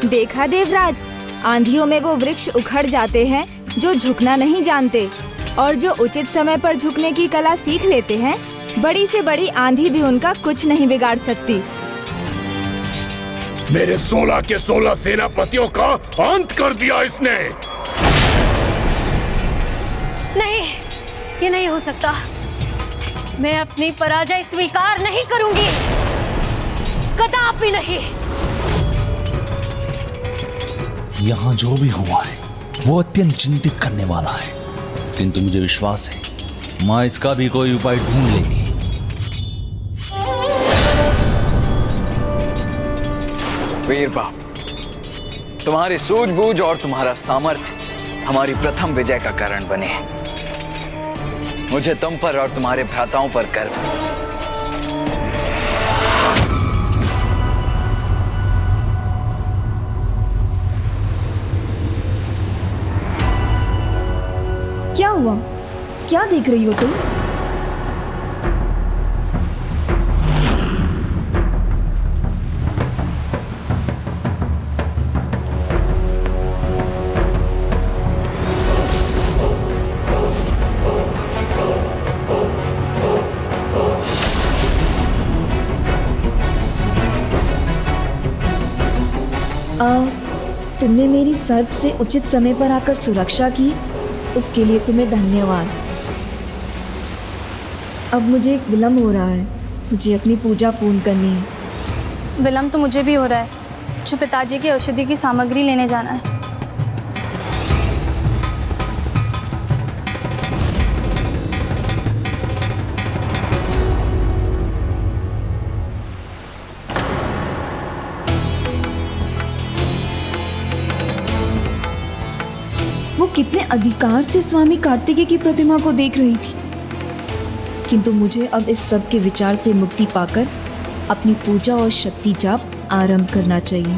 देखा देवराज, आंधियों में वो वृक्ष उखड़ जाते हैं जो झुकना नहीं जानते, और जो उचित समय पर झुकने की कला सीख लेते हैं, बड़ी से बड़ी आंधी भी उनका कुछ नहीं बिगाड़ सकती। मेरे 16 के 16 सेनापतियों का अंत कर दिया इसने। नहीं, ये नहीं हो सकता। मैं अपनी पराजय स्वीकार नहीं करूंगी, कदापि नहीं। यहाँ जो भी हुआ है वो अत्यंत चिंतित करने वाला है, किंतु मुझे विश्वास है माँ इसका भी कोई उपाय ढूंढ लेगी। वीर बाप, तुम्हारी सूझबूझ और तुम्हारा सामर्थ्य हमारी प्रथम विजय का कारण बने हैं। मुझे तुम पर और तुम्हारे भ्राताओं पर गर्व है। क्या हुआ? क्या देख रही हो तुम? तुमने मेरी सर्प से उचित समय पर आकर सुरक्षा की, उसके लिए तुम्हें धन्यवाद। अब मुझे एक विलम्ब हो रहा है, मुझे अपनी पूजा पूर्ण करनी है। विलम्ब तो मुझे भी हो रहा है, जो पिताजी की औषधि की सामग्री लेने जाना है। वो कितने अधिकार से स्वामी कार्तिकेय की प्रतिमा को देख रही थी, किंतु मुझे अब इस सब के विचार से मुक्ति पाकर अपनी पूजा और शक्ति जाप आरंभ करना चाहिए।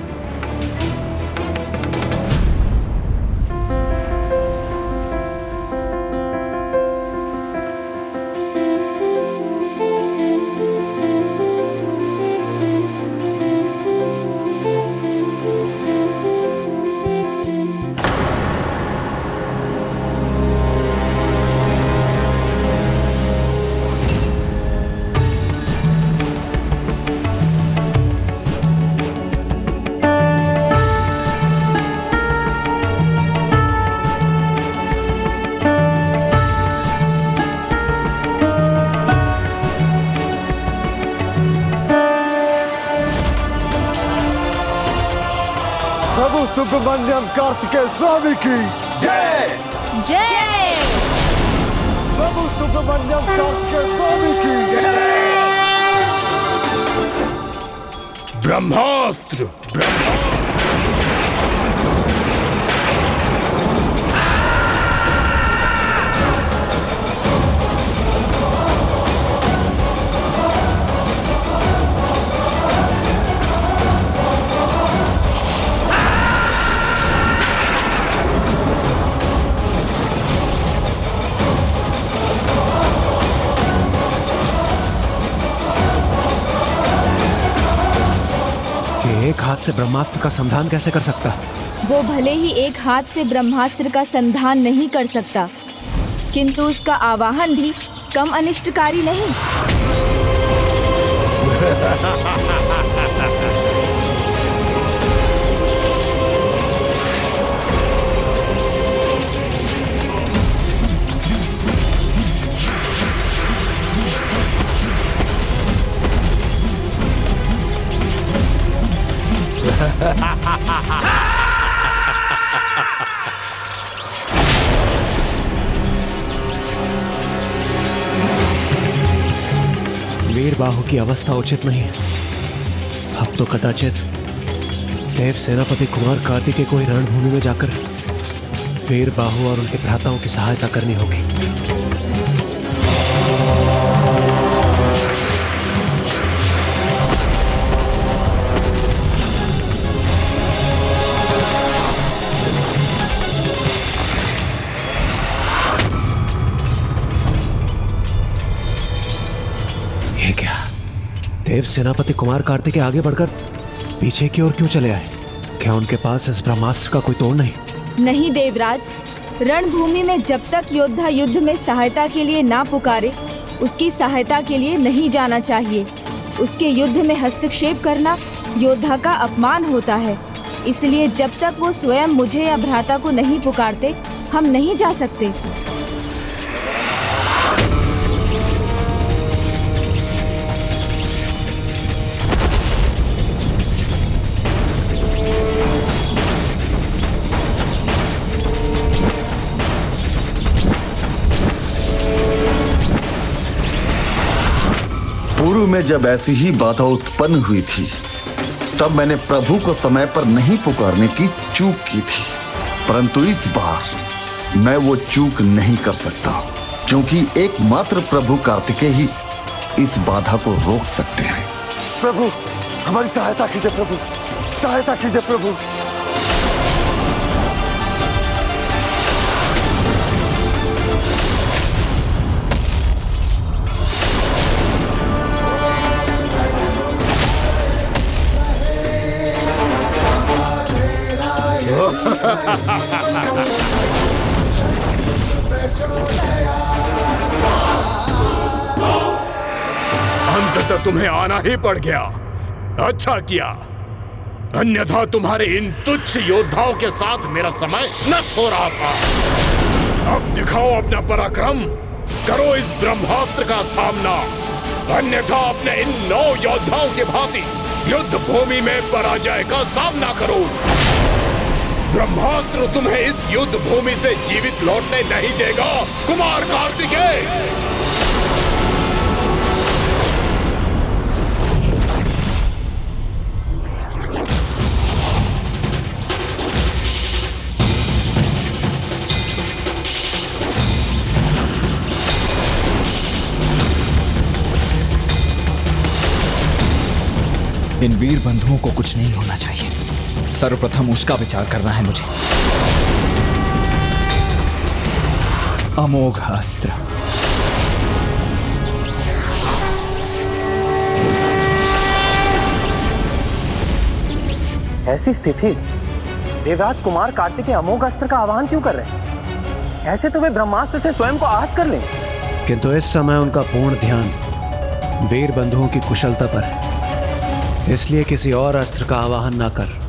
प्रभु सुब्रमण्यम कार्तिकेय स्वामी की जय। जय। प्रभु सुब्रमण्यम कार्तिकेय स्वामी की जय। ब्रह्मास्त्र, एक हाथ से ब्रह्मास्त्र का संधान कैसे कर सकता? वो भले ही एक हाथ से ब्रह्मास्त्र का संधान नहीं कर सकता, किंतु उसका आवाहन भी कम अनिष्टकारी नहीं। वीर बाहु की अवस्था उचित नहीं है। अब तो कदाचित देव सेनापति कुमार कार्तिकेय को ही रणभूमि में जाकर वीर बाहु और उनके भ्राताओं की सहायता करनी होगी। ये क्या? देव सेनापति कुमार कार्तिकेय आगे बढ़कर पीछे की ओर क्यों चले आए? क्या उनके पास इस ब्रह्मास्त्र का कोई तोड़ नहीं? नहीं देवराज, रणभूमि में जब तक योद्धा युद्ध में सहायता के लिए ना पुकारे, उसकी सहायता के लिए नहीं जाना चाहिए। उसके युद्ध में हस्तक्षेप करना योद्धा का अपमान होता है। इसलिए जब तक वो स्वयं मुझे या भ्राता को नहीं पुकारते, हम नहीं जा सकते। पूर्व में जब ऐसी ही बाधा उत्पन्न हुई थी, तब मैंने प्रभु को समय पर नहीं पुकारने की चूक की थी। परंतु इस बार मैं वो चूक नहीं कर सकता, क्योंकि एकमात्र प्रभु कार्तिकेय ही इस बाधा को रोक सकते हैं। प्रभु, हमारी सहायता कीजिए प्रभु, सहायता कीजिए प्रभु। अंततः तुम्हें आना ही पड़ गया। अच्छा किया, अन्यथा तुम्हारे इन तुच्छ योद्धाओं के साथ मेरा समय नष्ट हो रहा था। अब दिखाओ अपना पराक्रम, करो इस ब्रह्मास्त्र का सामना, अन्यथा अपने इन 9 योद्धाओं की भांति युद्ध भूमि में पराजय का सामना करो। ब्रह्मास्त्र तुम्हें इस युद्ध भूमि से जीवित लौटने नहीं देगा, कुमार कार्तिकेय। इन वीर बंधुओं को कुछ नहीं होना चाहिए। सर्वप्रथम उसका विचार करना है मुझे। अमोघ अस्त्र। ऐसी स्थिति देवराज कुमार कार्तिकेय अमोघ अस्त्र का आह्वान क्यों कर रहे हैं? ऐसे तो वे ब्रह्मास्त्र से स्वयं को आहत कर लें। किंतु इस समय उनका पूर्ण ध्यान वीर बंधुओं की कुशलता पर है, इसलिए किसी और अस्त्र का आवाहन ना कर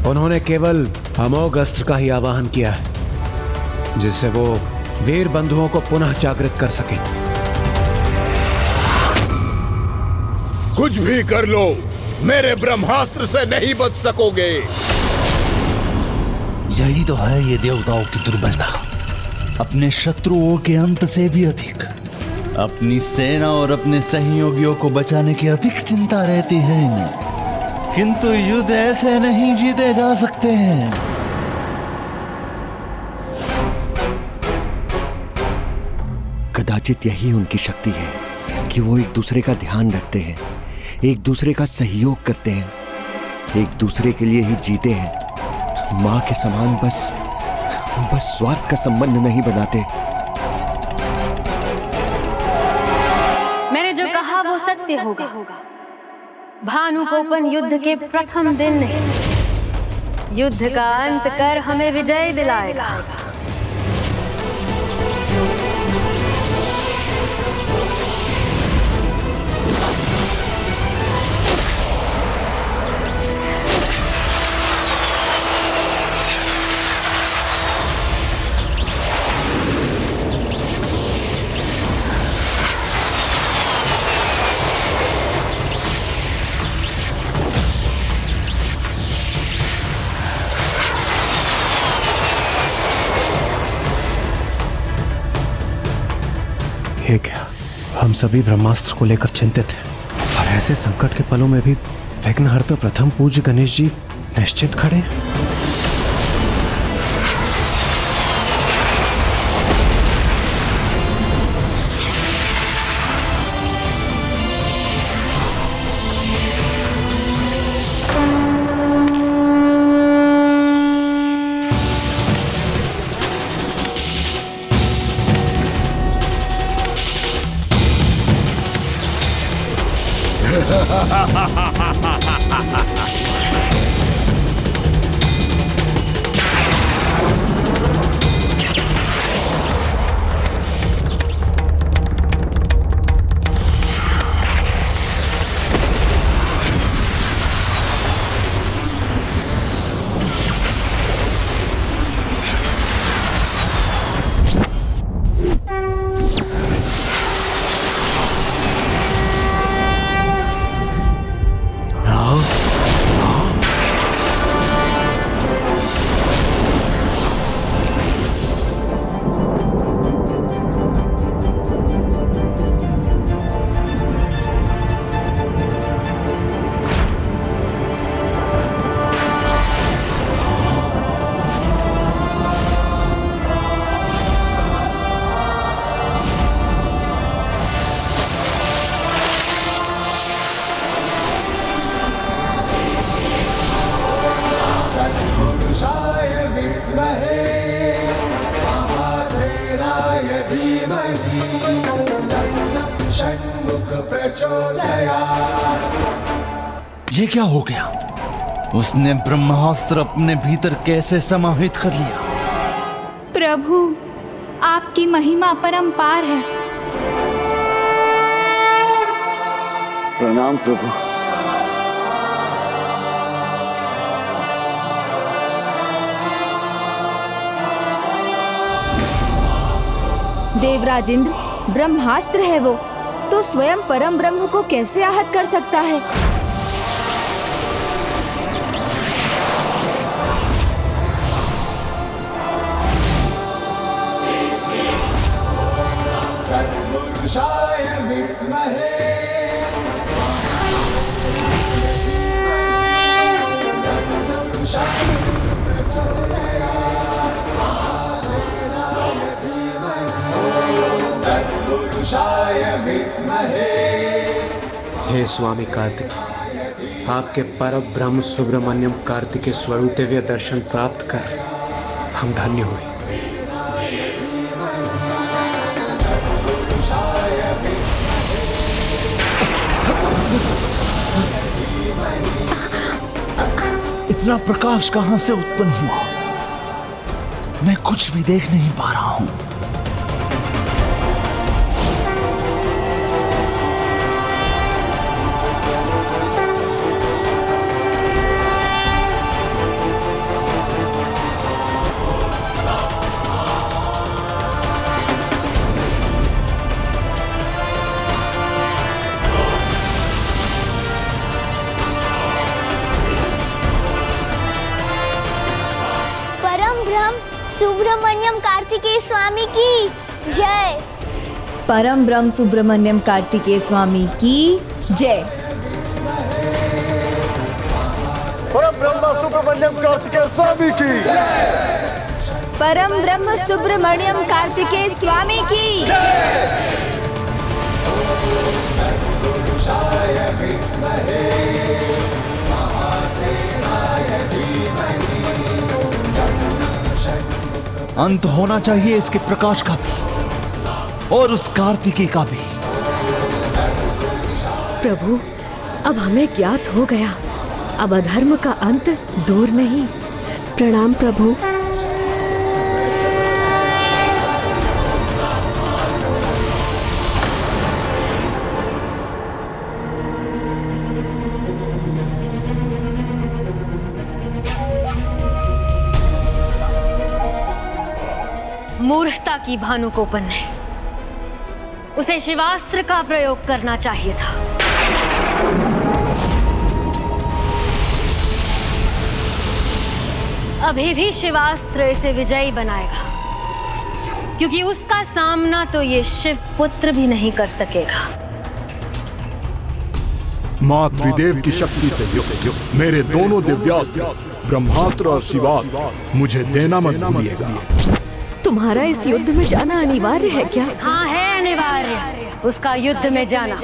उन्होंने केवल अमोघ अस्त्र का ही आवाहन किया है, जिससे वो वीर बंधुओं को पुनः जागृत कर सके। कुछ भी कर लो, मेरे ब्रह्मास्त्र से नहीं बच सकोगे। यही तो है ये देवताओं की दुर्बलता, अपने शत्रुओं के अंत से भी अधिक अपनी सेना और अपने सहयोगियों को बचाने की अधिक चिंता रहती है इन्हें। किंतु युद्ध ऐसे नहीं जीते जा सकते हैं। कदाचित यही उनकी शक्ति है कि वो एक दूसरे का ध्यान रखते हैं, एक दूसरे का सहयोग करते हैं, एक दूसरे के लिए ही जीते हैं। माँ के समान बस स्वार्थ का संबंध नहीं बनाते। मैंने जो कहा वो सत्य होगा। भानुकोपन युद्ध के प्रथम दिन नहीं, युद्ध का अंत कर हमें विजय दिलाएगा। ये क्या, हम सभी ब्रह्मास्त्र को लेकर चिंतित हैं, और ऐसे संकट के पलों में भी विघ्नहर्ता प्रथम पूज्य गणेश जी निश्चित खड़े हैं। ये क्या हो गया? उसने ब्रह्मास्त्र अपने भीतर कैसे समाहित कर लिया? प्रभु, आपकी महिमा परंपार है। प्रणाम प्रभु। देवराज इंद्र, ब्रह्मास्त्र है वो, तो स्वयं परम ब्रह्म को कैसे आहत कर सकता है? हे स्वामी कार्तिक, आपके परम ब्रह्म सुब्रमण्यम कार्तिकेय स्वरूप दिव्य दर्शन प्राप्त कर हम धन्य हुए। इतना प्रकाश कहां से उत्पन्न हुआ? मैं कुछ भी देख नहीं पा रहा हूं। सुब्रमण्यम कार्तिकेय स्वामी की जय। परम ब्रह्म सुब्रमण्यम कार्तिकेय स्वामी की जय। परम ब्रह्म सुब्रमण्यम कार्तिकेय स्वामी की जय। परम ब्रह्म सुब्रमण्यम कार्तिकेय स्वामी की जय। अंत होना चाहिए इसके प्रकाश का भी और उस कार्तिकेय का भी। प्रभु, अब हमें ज्ञात हो गया, अब अधर्म का अंत दूर नहीं। प्रणाम प्रभु। मूर्खता की भानुकोपन ने उसे शिवास्त्र का प्रयोग करना चाहिए था। अभी भी शिवास्त्र इसे विजयी बनाएगा, क्योंकि उसका सामना तो ये शिव पुत्र भी नहीं कर सकेगा। माँ त्रिदेव की शक्ति से युक्त मेरे दोनों दिव्यास्त्र ब्रह्मास्त्र और शिवास्त्र मुझे देना मत भूलिएगा। तुम्हारा इस युद्ध में जाना अनिवार्य है क्या? हाँ, है अनिवार्य उसका युद्ध में जाना।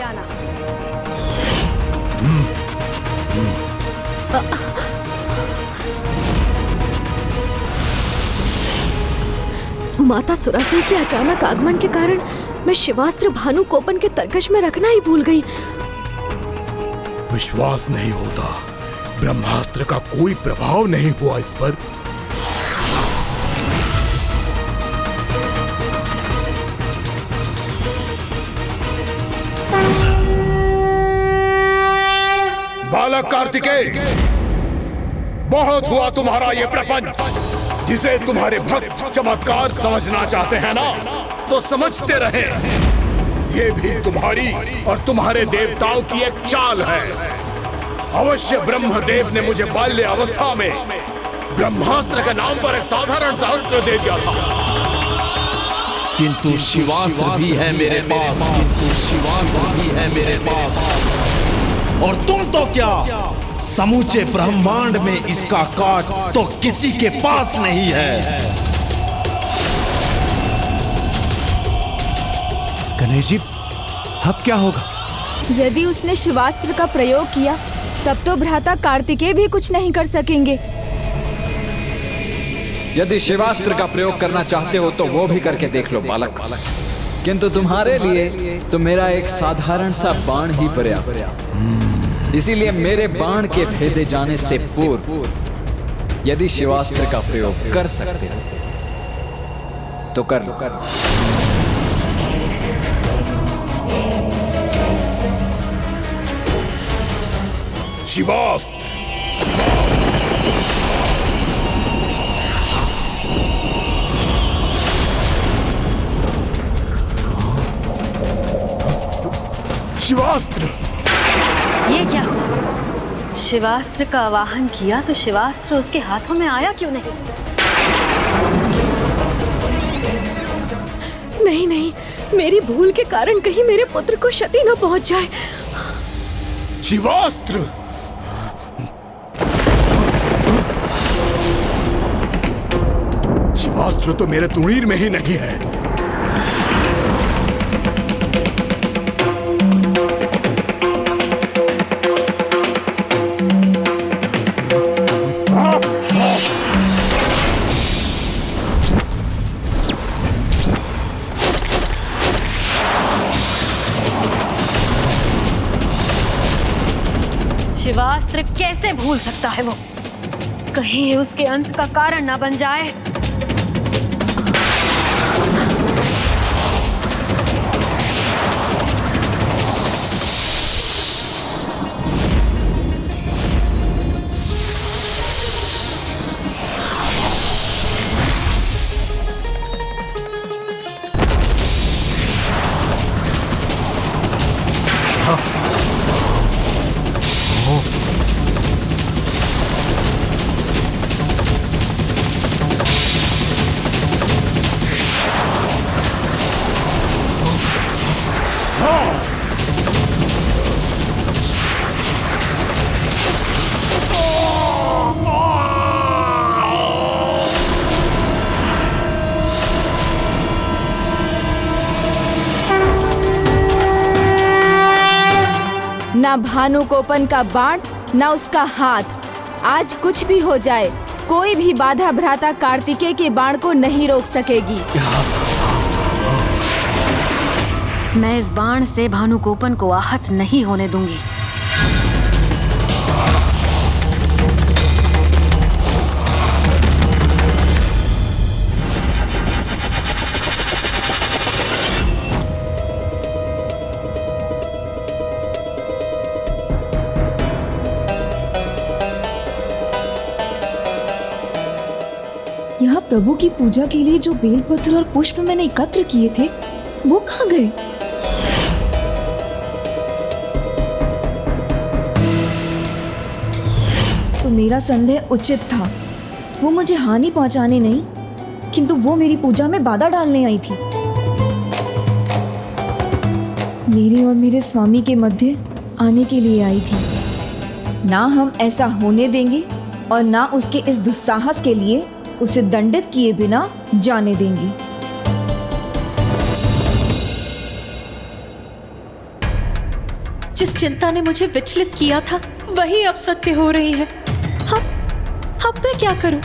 माता सुरासुर के अचानक आगमन के कारण मैं शिवास्त्र भानुकोपन के तरकश में रखना ही भूल गई। विश्वास नहीं होता, ब्रह्मास्त्र का कोई प्रभाव नहीं हुआ इस पर। बालक कार्तिकेय, बहुत हुआ तुम्हारा ये प्रपंच, जिसे तुम्हारे भक्त चमत्कार समझना चाहते हैं ना, तो समझते रहे। ये भी तुम्हारी और तुम्हारे देवताओं की एक चाल है। अवश्य ब्रह्मदेव ने मुझे बाल्य अवस्था में ब्रह्मास्त्र के नाम पर एक साधारण सा अस्त्र दे दिया था, किंतु शिवास्त्र भी है मेरे पास, और तुम तो क्या, समूचे ब्रह्मांड में इसका काट तो किसी के पास नहीं है। गणेश जी, अब क्या होगा? यदि उसने शिवास्त्र का प्रयोग किया, तब तो भ्राता कार्तिकेय भी कुछ नहीं कर सकेंगे। यदि शिवास्त्र का प्रयोग करना चाहते हो तो वो भी करके देख लो बालक, किंतु तुम्हारे लिए तो मेरा एक साधारण सा बाण ही पर्याप्त। इसीलिए मेरे बाण के भेदे जाने से पूर्व यदि शिवास्त्र का प्रयोग कर सकते हो तो कर लो। शिवास्त्र। शिवास्त्र। ये क्या हुआ? शिवास्त्र का आवाहन किया तो शिवास्त्र उसके हाथों में आया क्यों नहीं? नहीं नहीं, मेरी भूल के कारण कहीं मेरे पुत्र को क्षति न पहुंच जाए। शिवास्त्र। शिवास्त्र तो मेरे तुणीर में ही नहीं है। शिवास्त्र कैसे भूल सकता है वो? कहीं उसके अंत का कारण ना बन जाए। ना भानुकोपन का बाण, ना उसका हाथ। आज कुछ भी हो जाए, कोई भी बाधा भ्राता कार्तिकेय के बाण को नहीं रोक सकेगी। मैं इस बाण से भानुकोपन को आहत नहीं होने दूंगी। यहाँ प्रभु की पूजा के लिए जो बेलपत्र और पुष्प मैंने एकत्र किए थे, वो कहाँ गए? तो मेरा संदेह उचित था। वो मुझे हानि पहुंचाने नहीं, किंतु वो मेरी पूजा में बाधा डालने आई थी। मेरे और मेरे स्वामी के मध्य आने के लिए आई थी। ना हम ऐसा होने देंगे और ना उसके इस दुस्साहस के लिए उसे दंडित किए बिना जाने देंगे। जिस चिंता ने मुझे विचलित किया था वही अब सत्य हो रही है। अब मैं क्या करूं?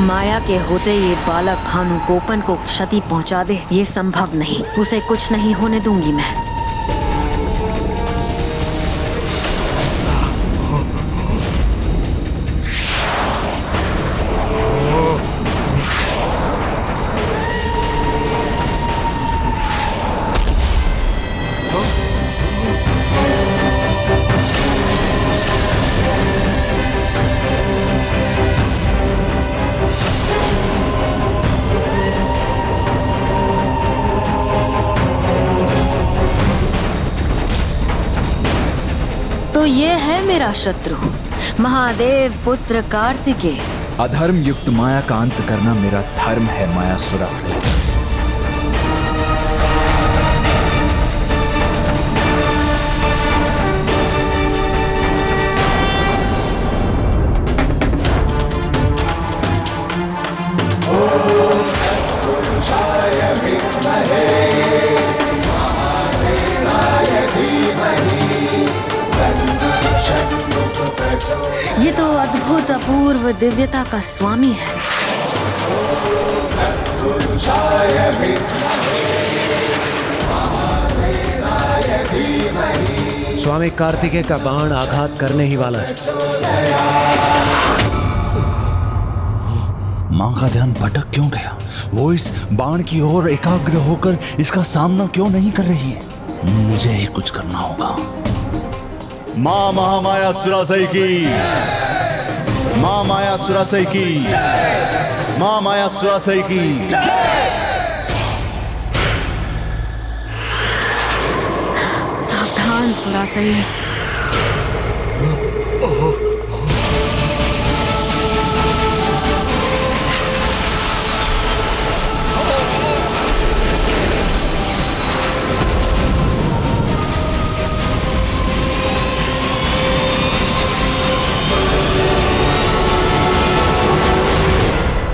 माया के होते ये बालक भानुकोपन को क्षति पहुंचा दे, ये संभव नहीं। उसे कुछ नहीं होने दूंगी मैं। तो ये है मेरा शत्रु, महादेव पुत्र कार्तिकेय। अधर्म युक्त माया का अंत करना मेरा धर्म है मायासुरा से। ये तो अद्भुत अपूर्व दिव्यता का स्वामी है। धीमहि स्वामी कार्तिकेय का बाण आघात करने ही वाला है। माँ का ध्यान भटक क्यों गया? वो इस बाण की ओर एकाग्र होकर इसका सामना क्यों नहीं कर रही है? मुझे ही कुछ करना होगा। माँ महामाया सुरासई की, माँ माया सुरासई की, माँ माया सुरासई की। सावधान सुरासई।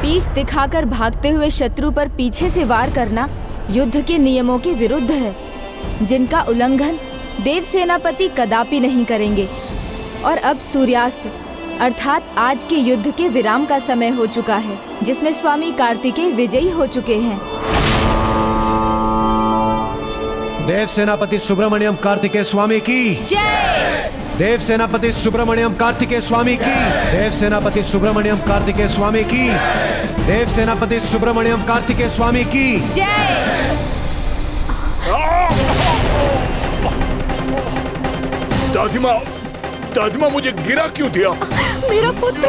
पीठ दिखाकर भागते हुए शत्रु पर पीछे से वार करना युद्ध के नियमों के विरुद्ध है, जिनका उल्लंघन देव सेनापति कदापि नहीं करेंगे। और अब सूर्यास्त अर्थात आज के युद्ध के विराम का समय हो चुका है, जिसमें स्वामी कार्तिकेय विजयी हो चुके हैं। देव सेनापति सुब्रमण्यम कार्तिकेय स्वामी की जय। देव सेनापति सुब्रमण्यम कार्तिकेय स्वामी की। देव सेनापति सुब्रमण्यम कार्तिकेय स्वामी की। देव सेनापति सुब्रमण्यम कार्तिकेय स्वामी की जय। दादिमा मुझे गिरा क्यों दिया? मेरा पुत्र।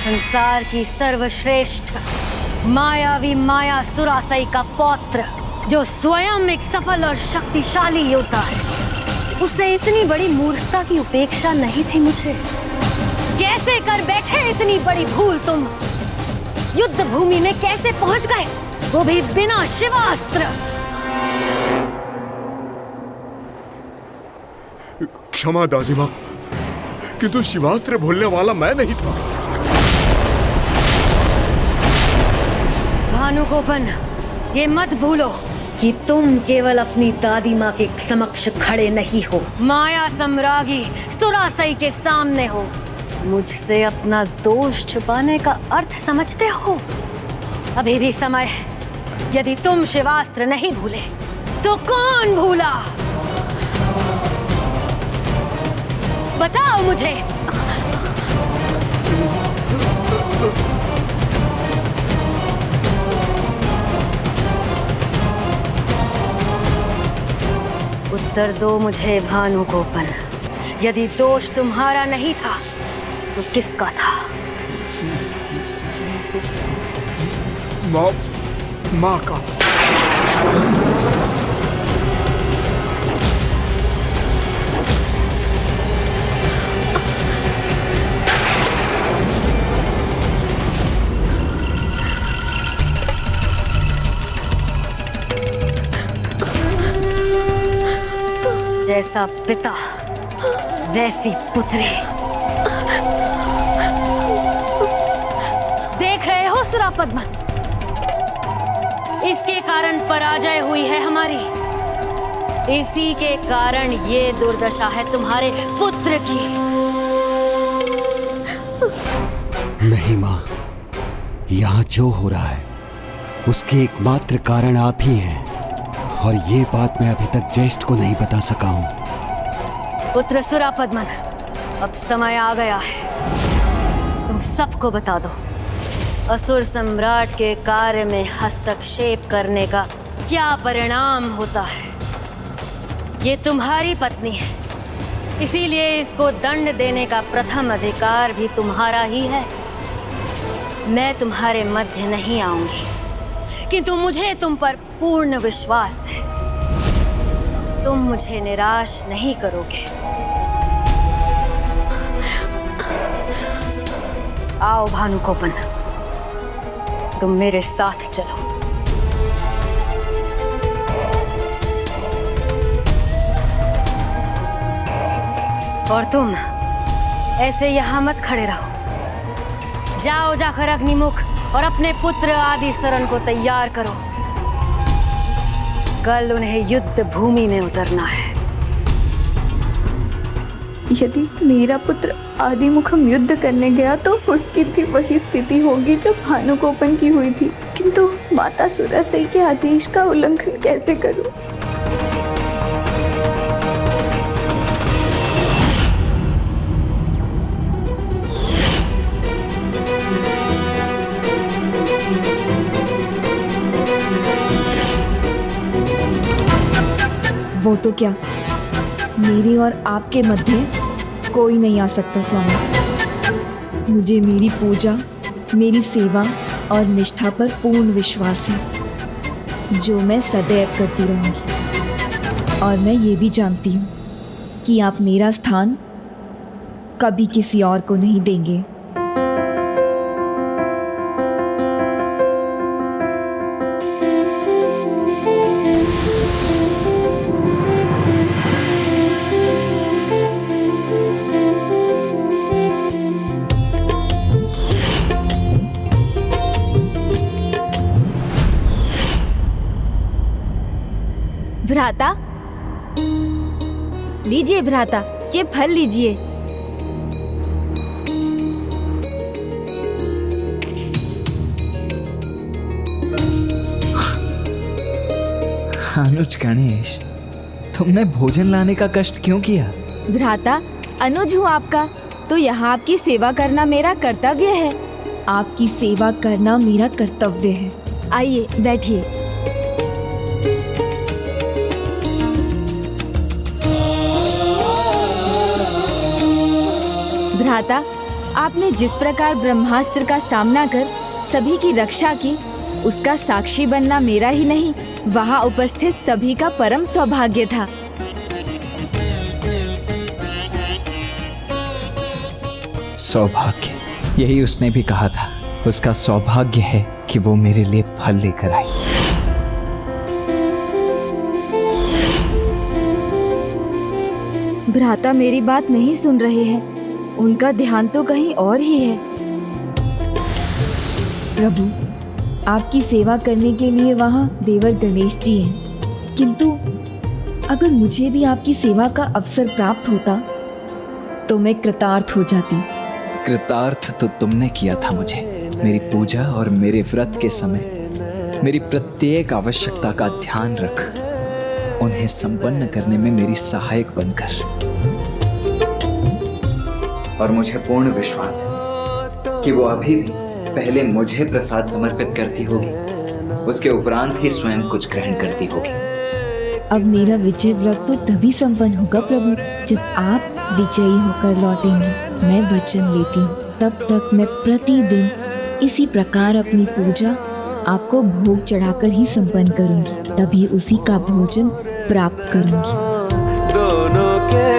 संसार की सर्वश्रेष्ठ मायावी माया सुरासई का पौत्र, जो स्वयं एक सफल और शक्तिशाली योद्धा है, उससे इतनी बड़ी मूर्खता की उपेक्षा नहीं थी मुझे। कैसे कर बैठे इतनी बड़ी भूल तुम? युद्ध भूमि में कैसे पहुंच गए, वो भी बिना शिवास्त्र? क्षमा दादिमा, किंतु शिवास्त्र भूलने वाला मैं नहीं था। भानुगोपन, ये मत भूलो कि तुम केवल अपनी दादी माँ के समक्ष खड़े नहीं हो, माया सम्राज्ञी सुरासई के सामने हो। मुझसे अपना दोष छुपाने का अर्थ समझते हो? अभी भी समय है। यदि तुम शिवास्त्र नहीं भूले तो कौन भूला? बताओ मुझे। उत्तर दो मुझे भानुगोपन। यदि दोष तुम्हारा नहीं था तो किसका था? माँ का। जैसा पिता वैसी पुत्री। देख रहे हो सुरापद्मन, इसके कारण पराजय हुई है हमारी। इसी के कारण ये दुर्दशा है तुम्हारे पुत्र की। नहीं माँ, यहाँ जो हो रहा है उसके एकमात्र कारण आप ही हैं, और ये बात मैं अभी तक ज्येष्ठ को नहीं बता सका हूँ। पुत्र सुरापद्मन, अब समय आ गया है, तुम सबको बता दो असुर सम्राट के कार्य में हस्तक्षेप करने का क्या परिणाम होता है। ये तुम्हारी पत्नी है, इसीलिए इसको दंड देने का प्रथम अधिकार भी तुम्हारा ही है। मैं तुम्हारे मध्य नहीं आऊंगी, किंतु मुझे तुम पर पूर्ण विश्वास है। तुम मुझे निराश नहीं करोगे। आओ भानुगोपन, तुम मेरे साथ चलो। और तुम ऐसे यहां मत खड़े रहो, जाओ जाकर अग्निमुख और अपने पुत्र आदि शरण को तैयार करो। कल उन्हें युद्ध भूमि में उतरना है। यदि मेरा पुत्र आदिमुखम युद्ध करने गया तो उसकी भी वही स्थिति होगी जो भानुकोपन की हुई थी। किंतु माता सुरासई के आदेश का उल्लंघन कैसे करूं? वो तो क्या, मेरे और आपके मध्य कोई नहीं आ सकता स्वामी। मुझे मेरी पूजा, मेरी सेवा और निष्ठा पर पूर्ण विश्वास है, जो मैं सदैव करती रहूंगी। और मैं ये भी जानती हूँ कि आप मेरा स्थान कभी किसी और को नहीं देंगे। भ्राता, लीजिए भ्राता, ये फल लीजिए। अनुज गणेश, तुमने भोजन लाने का कष्ट क्यों किया? भ्राता, अनुज हूँ आपका, तो यहाँ आपकी सेवा करना मेरा कर्तव्य है। आपकी सेवा करना मेरा कर्तव्य है। आइए बैठिए। भ्राता, आपने जिस प्रकार ब्रह्मास्त्र का सामना कर सभी की रक्षा की, उसका साक्षी बनना मेरा ही नहीं, वहां उपस्थित सभी का परम सौभाग्य था। सौभाग्य, यही उसने भी कहा था। उसका सौभाग्य है कि वो मेरे लिए फल लेकर आई। भ्राता मेरी बात नहीं सुन रहे हैं, उनका ध्यान तो कहीं और ही है। प्रभु, आपकी सेवा करने के लिए वहाँ देवर गणेश जी हैं, किंतु अगर मुझे भी आपकी सेवा का अवसर प्राप्त होता तो मैं कृतार्थ हो जाती। कृतार्थ तो तुमने किया था मुझे। मेरी पूजा और मेरे व्रत के समय मेरी प्रत्येक आवश्यकता का ध्यान रख, उन्हें संपन्न करने में मेरी सहायक बनकर। और मुझे पूर्ण विश्वास है कि वो अभी भी पहले मुझे प्रसाद समर्पित करती होगी, उसके उपरांत ही स्वयं कुछ ग्रहण करती होगी। अब मेरा विजय व्रत तो तभी संपन्न होगा प्रभु, जब आप विजयी होकर लौटेंगे। मैं वचन लेती हूँ, तब तक मैं प्रतिदिन इसी प्रकार अपनी पूजा आपको भोग चढ़ाकर ही संपन्न करूंगी, तभी उसी का भोजन प्राप्त करूंगी। दोनों के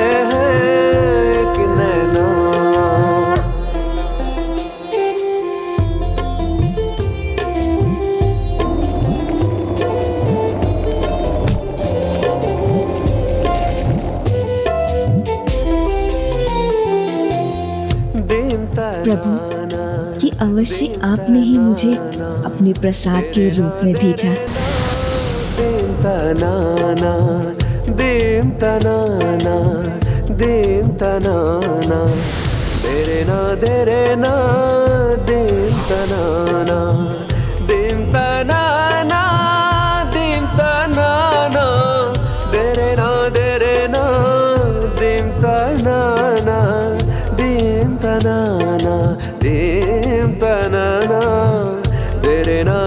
प्रभु, कि अवश्य आपने ही मुझे अपने प्रसाद के रूप में भेजा। दीम तनाना, दीम तनाना, दीम तनाना, देरे ना दीम तनाना, दीम तनाना, दीम तनाना, देरे ना दीम तनाना, दीम तनाना, दीम तनाना, देरे ना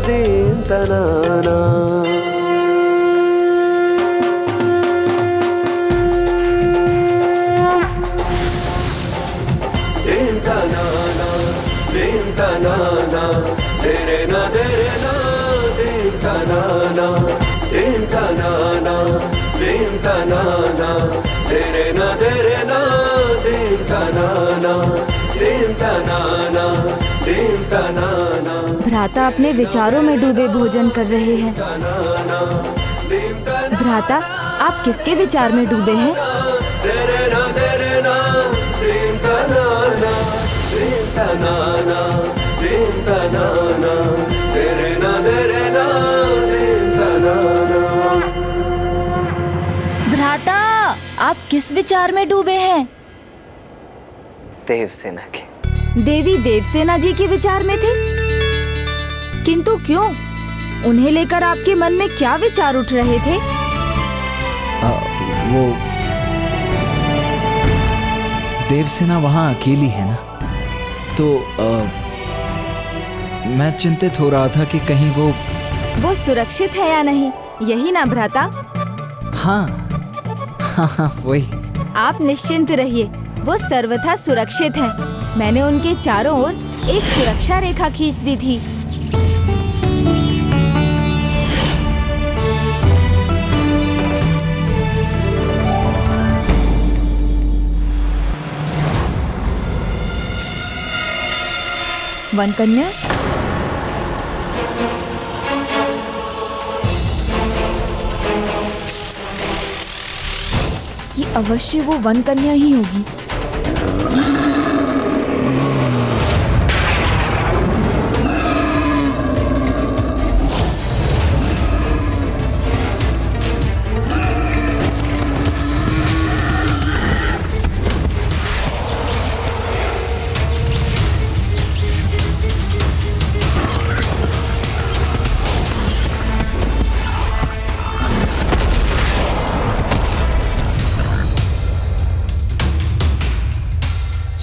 दीम तनाना। दीम तनाना, दीम तनाना, देरे ना दीम तनाना, दीम तनाना, दीम तनाना, देरे ना दीम तनाना, दीम तनाना, दीम तनाना। भ्राता अपने विचारों में डूबे भोजन कर रहे हैं। भ्राता, आप किसके विचार में डूबे हैं? देरे ना दीम तनाना, दीम तनाना, दीम तनाना, देरे ना दीम तनाना। भ्राता, आप किस विचार में डूबे हैं? देवसेना के। देवी देवसेना जी के विचार में थे, किंतु क्यों? उन्हें लेकर आपके मन में क्या विचार उठ रहे थे? वो देवसेना वहां अकेली है ना, तो मैं चिंतित हो रहा था कि कहीं वो सुरक्षित है या नहीं, यही ना भ्राता? हाँ, वही। आप निश्चिंत रहिए, वो सर्वथा सुरक्षित है। मैंने उनके चारों ओर एक सुरक्षा रेखा खींच दी थी। वन कन्या, ये अवश्य वो वन कन्या ही होगी।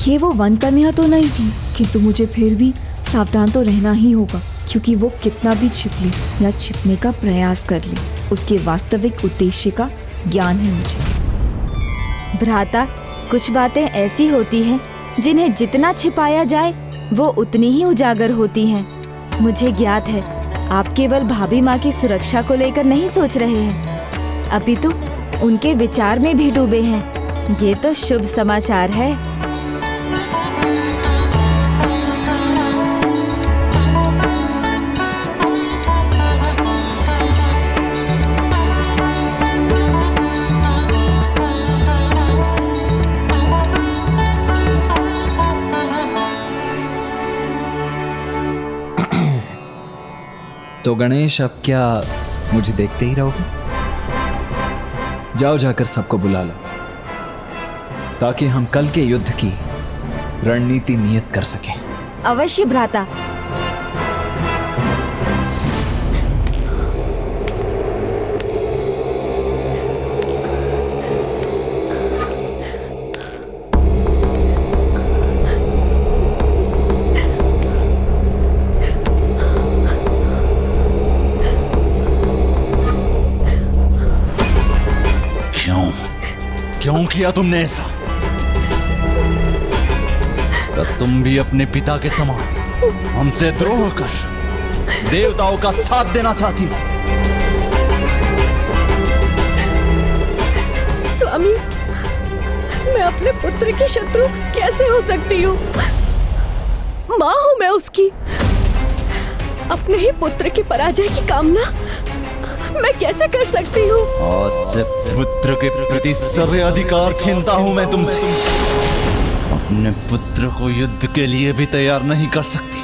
ये वो वन कन्या तो नहीं थी, किंतु मुझे फिर भी सावधान तो रहना ही होगा, क्योंकि वो कितना भी छिप ले या छिपने का प्रयास कर ले, उसके वास्तविक उद्देश्य का ज्ञान है मुझे। भ्राता, कुछ बातें ऐसी होती हैं जिन्हें जितना छिपाया जाए वो उतनी ही उजागर होती हैं। मुझे ज्ञात है आप केवल भाभी माँ की सुरक्षा को लेकर नहीं सोच रहे हैं, अपितु उनके विचार में भी डूबे हैं। ये तो शुभ समाचार है। तो गणेश, अब क्या मुझे देखते ही रहोगे? जाओ, जाकर सबको बुला लो, ताकि हम कल के युद्ध की रणनीति नियत कर सकें। अवश्य भ्राता। क्यों किया तुमने ऐसा? तो तुम भी अपने पिता के समान हमसे द्रोह कर देवताओं का साथ देना चाहती हो? स्वामी, मैं अपने पुत्र की शत्रु कैसे हो सकती हूँ? माँ हूँ मैं उसकी। अपने ही पुत्र की पराजय की कामना मैं कैसे कर सकती हूँ? आज से पुत्र के प्रति सर्व अधिकार छीनता हूँ मैं तुमसे। अपने पुत्र को युद्ध के लिए भी तैयार नहीं कर सकती,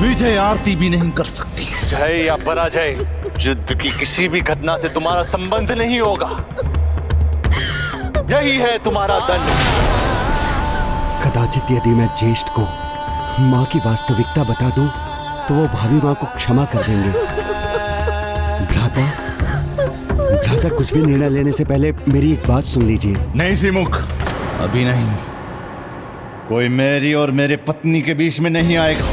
विजय आरती भी नहीं कर सकती। जय या पराजय, युद्ध की किसी भी घटना से तुम्हारा संबंध नहीं होगा। यही है तुम्हारा दंड। कदाचित यदि मैं ज्येष्ठ को माँ की वास्तविकता बता दूं, तो वो भाभी माँ को क्षमा कर देंगे। भ्राता, कुछ भी निर्णय लेने से पहले मेरी एक बात सुन लीजिए। नहीं सिमुख, अभी नहीं। कोई मेरी और मेरे पत्नी के बीच में नहीं आएगा।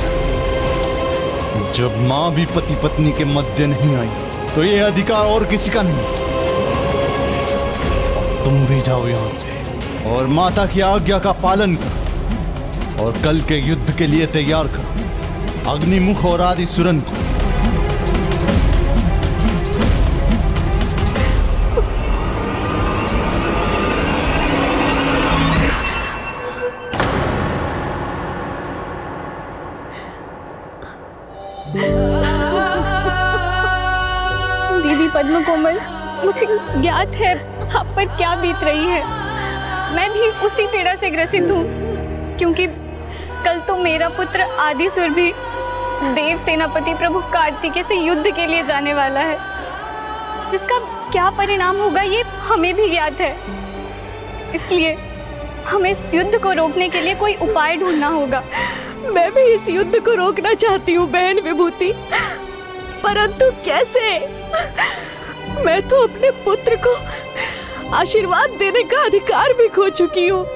जब माँ भी पति पत्नी के मध्य नहीं आई, तो ये अधिकार और किसी का नहीं। तुम भी जाओ यहाँ से और माता की आज्ञा का पालन करो, और कल के युद्ध के लिए तैयार करो अग्निमुख और आदि सुरन को। दीदी पद्म कोमल, मुझे ज्ञात है आप पर क्या बीत रही है। मैं भी उसी पीड़ा से ग्रसित हूँ, क्योंकि कल तो मेरा पुत्र आदिसुर भी देव सेनापति प्रभु कार्तिकेय से युद्ध के लिए जाने वाला है, जिसका क्या परिणाम होगा ये हमें भी ज्ञात है। इसलिए हमें इस युद्ध को रोकने के लिए कोई उपाय ढूंढना होगा। मैं भी इस युद्ध को रोकना चाहती हूँ बहन विभूति, परंतु कैसे? मैं तो अपने पुत्र को आशीर्वाद देने का अधिकार भी खो चुकी हूँ।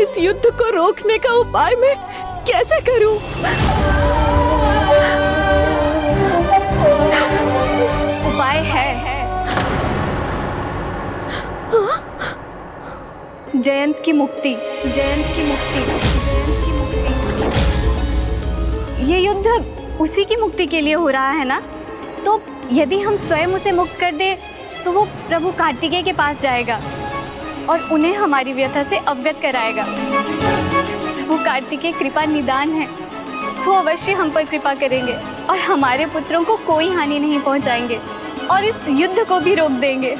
इस युद्ध को रोकने का उपाय मैं कैसे करूँ? उपाय है। जयंत की मुक्ति, जयंत की मुक्ति, जयंत की मुक्ति। ये युद्ध उसी की मुक्ति के लिए हो रहा है ना? तो यदि हम स्वयं उसे मुक्त कर दे तो वो प्रभु कार्तिकेय के पास जाएगा और उन्हें हमारी व्यथा से अवगत कराएगा। प्रभु कार्तिकेय कृपा निदान है, वो अवश्य हम पर कृपा करेंगे और हमारे पुत्रों को कोई हानि नहीं पहुंचाएंगे और इस युद्ध को भी रोक देंगे।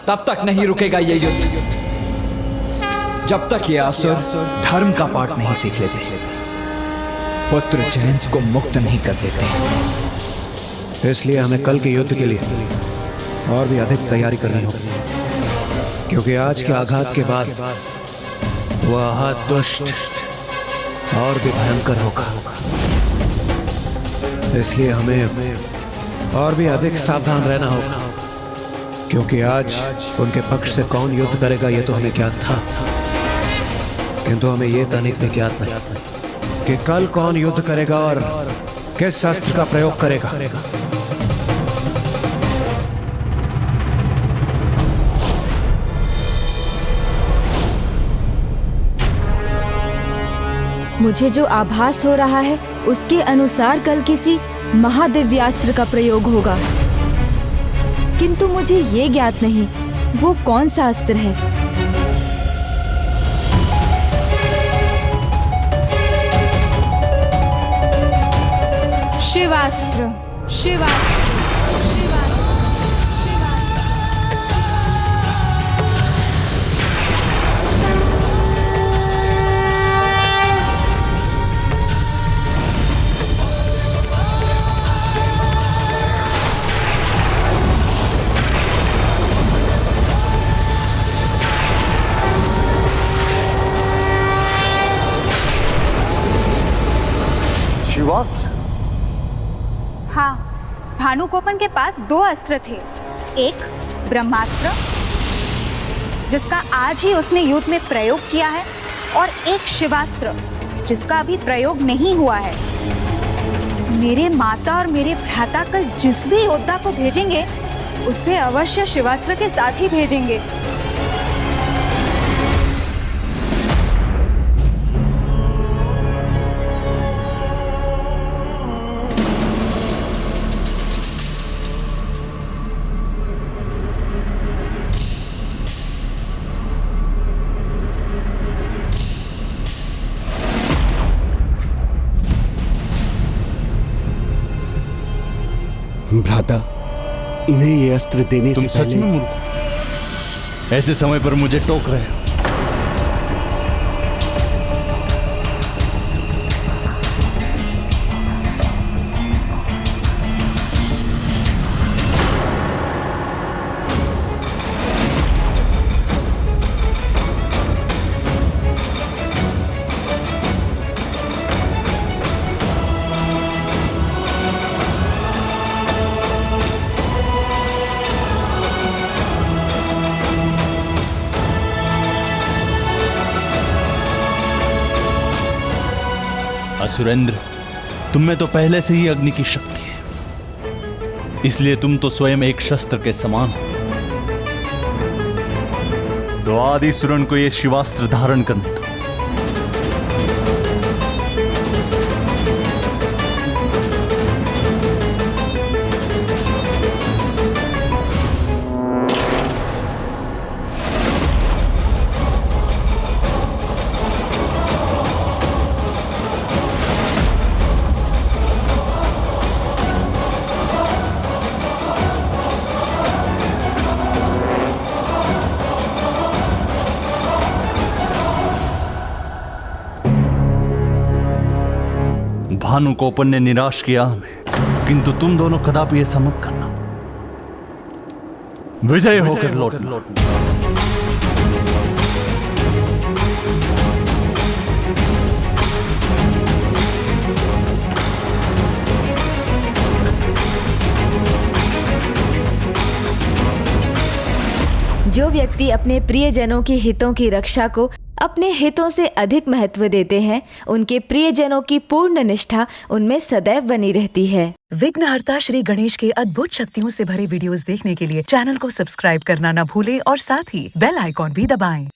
तब तक नहीं रुकेगा ये युद्ध जब तक ये असुर धर्म का पाठ नहीं सीख लेते, पुत्र जयंत को मुक्त नहीं कर देते। इसलिए हमें कल के युद्ध के लिए और भी अधिक तैयारी करनी होगी, क्योंकि आज के आघात के बाद वह दुष्ट और भी भयंकर होगा। इसलिए हमें और भी अधिक सावधान रहना होगा, क्योंकि आज उनके पक्ष से कौन युद्ध करेगा ये तो हमें ज्ञात था, किंतु हमें ये तनिक भी ज्ञात नहीं कि कल कौन युद्ध करेगा और किस शस्त्र का प्रयोग करेगा। मुझे जो आभास हो रहा है उसके अनुसार कल किसी महादिव्यास्त्र का प्रयोग होगा, किंतु मुझे ये ज्ञात नहीं वो कौन सा अस्त्र है। शिवास्त्र, शिवास्त्र, शिवास्त्र। हाँ, भानुकोपन के पास 2 अस्त्र थे। एक ब्रह्मास्त्र, जिसका आज ही उसने युद्ध में प्रयोग किया है, और एक शिवास्त्र, जिसका अभी प्रयोग नहीं हुआ है। मेरे माता और मेरे भ्राता कल जिस भी योद्धा को भेजेंगे उसे अवश्य शिवास्त्र के साथ ही भेजेंगे। भ्राता, इन्हें ये अस्त्र देने से सच में मूर्ख, ऐसे समय पर मुझे टोक रहे हो। सुरेंद्र, तुम में तो पहले से ही अग्नि की शक्ति है, इसलिए तुम तो स्वयं एक शस्त्र के समान हो। तो आदि सुरन को यह शिवास्त्र धारण करने दो। भानुकोपन ने निराश किया हमें, किंतु तुम दोनों कदापि ऐसा मत करना। विजय होकर लौटना। व्यक्ति अपने प्रियजनों के हितों की रक्षा को अपने हितों से अधिक महत्व देते हैं, उनके प्रियजनों की पूर्ण निष्ठा उनमें सदैव बनी रहती है। विघ्नहर्ता श्री गणेश के अद्भुत शक्तियों से भरे वीडियोस देखने के लिए चैनल को सब्सक्राइब करना न भूलें और साथ ही बेल आइकॉन भी दबाएं।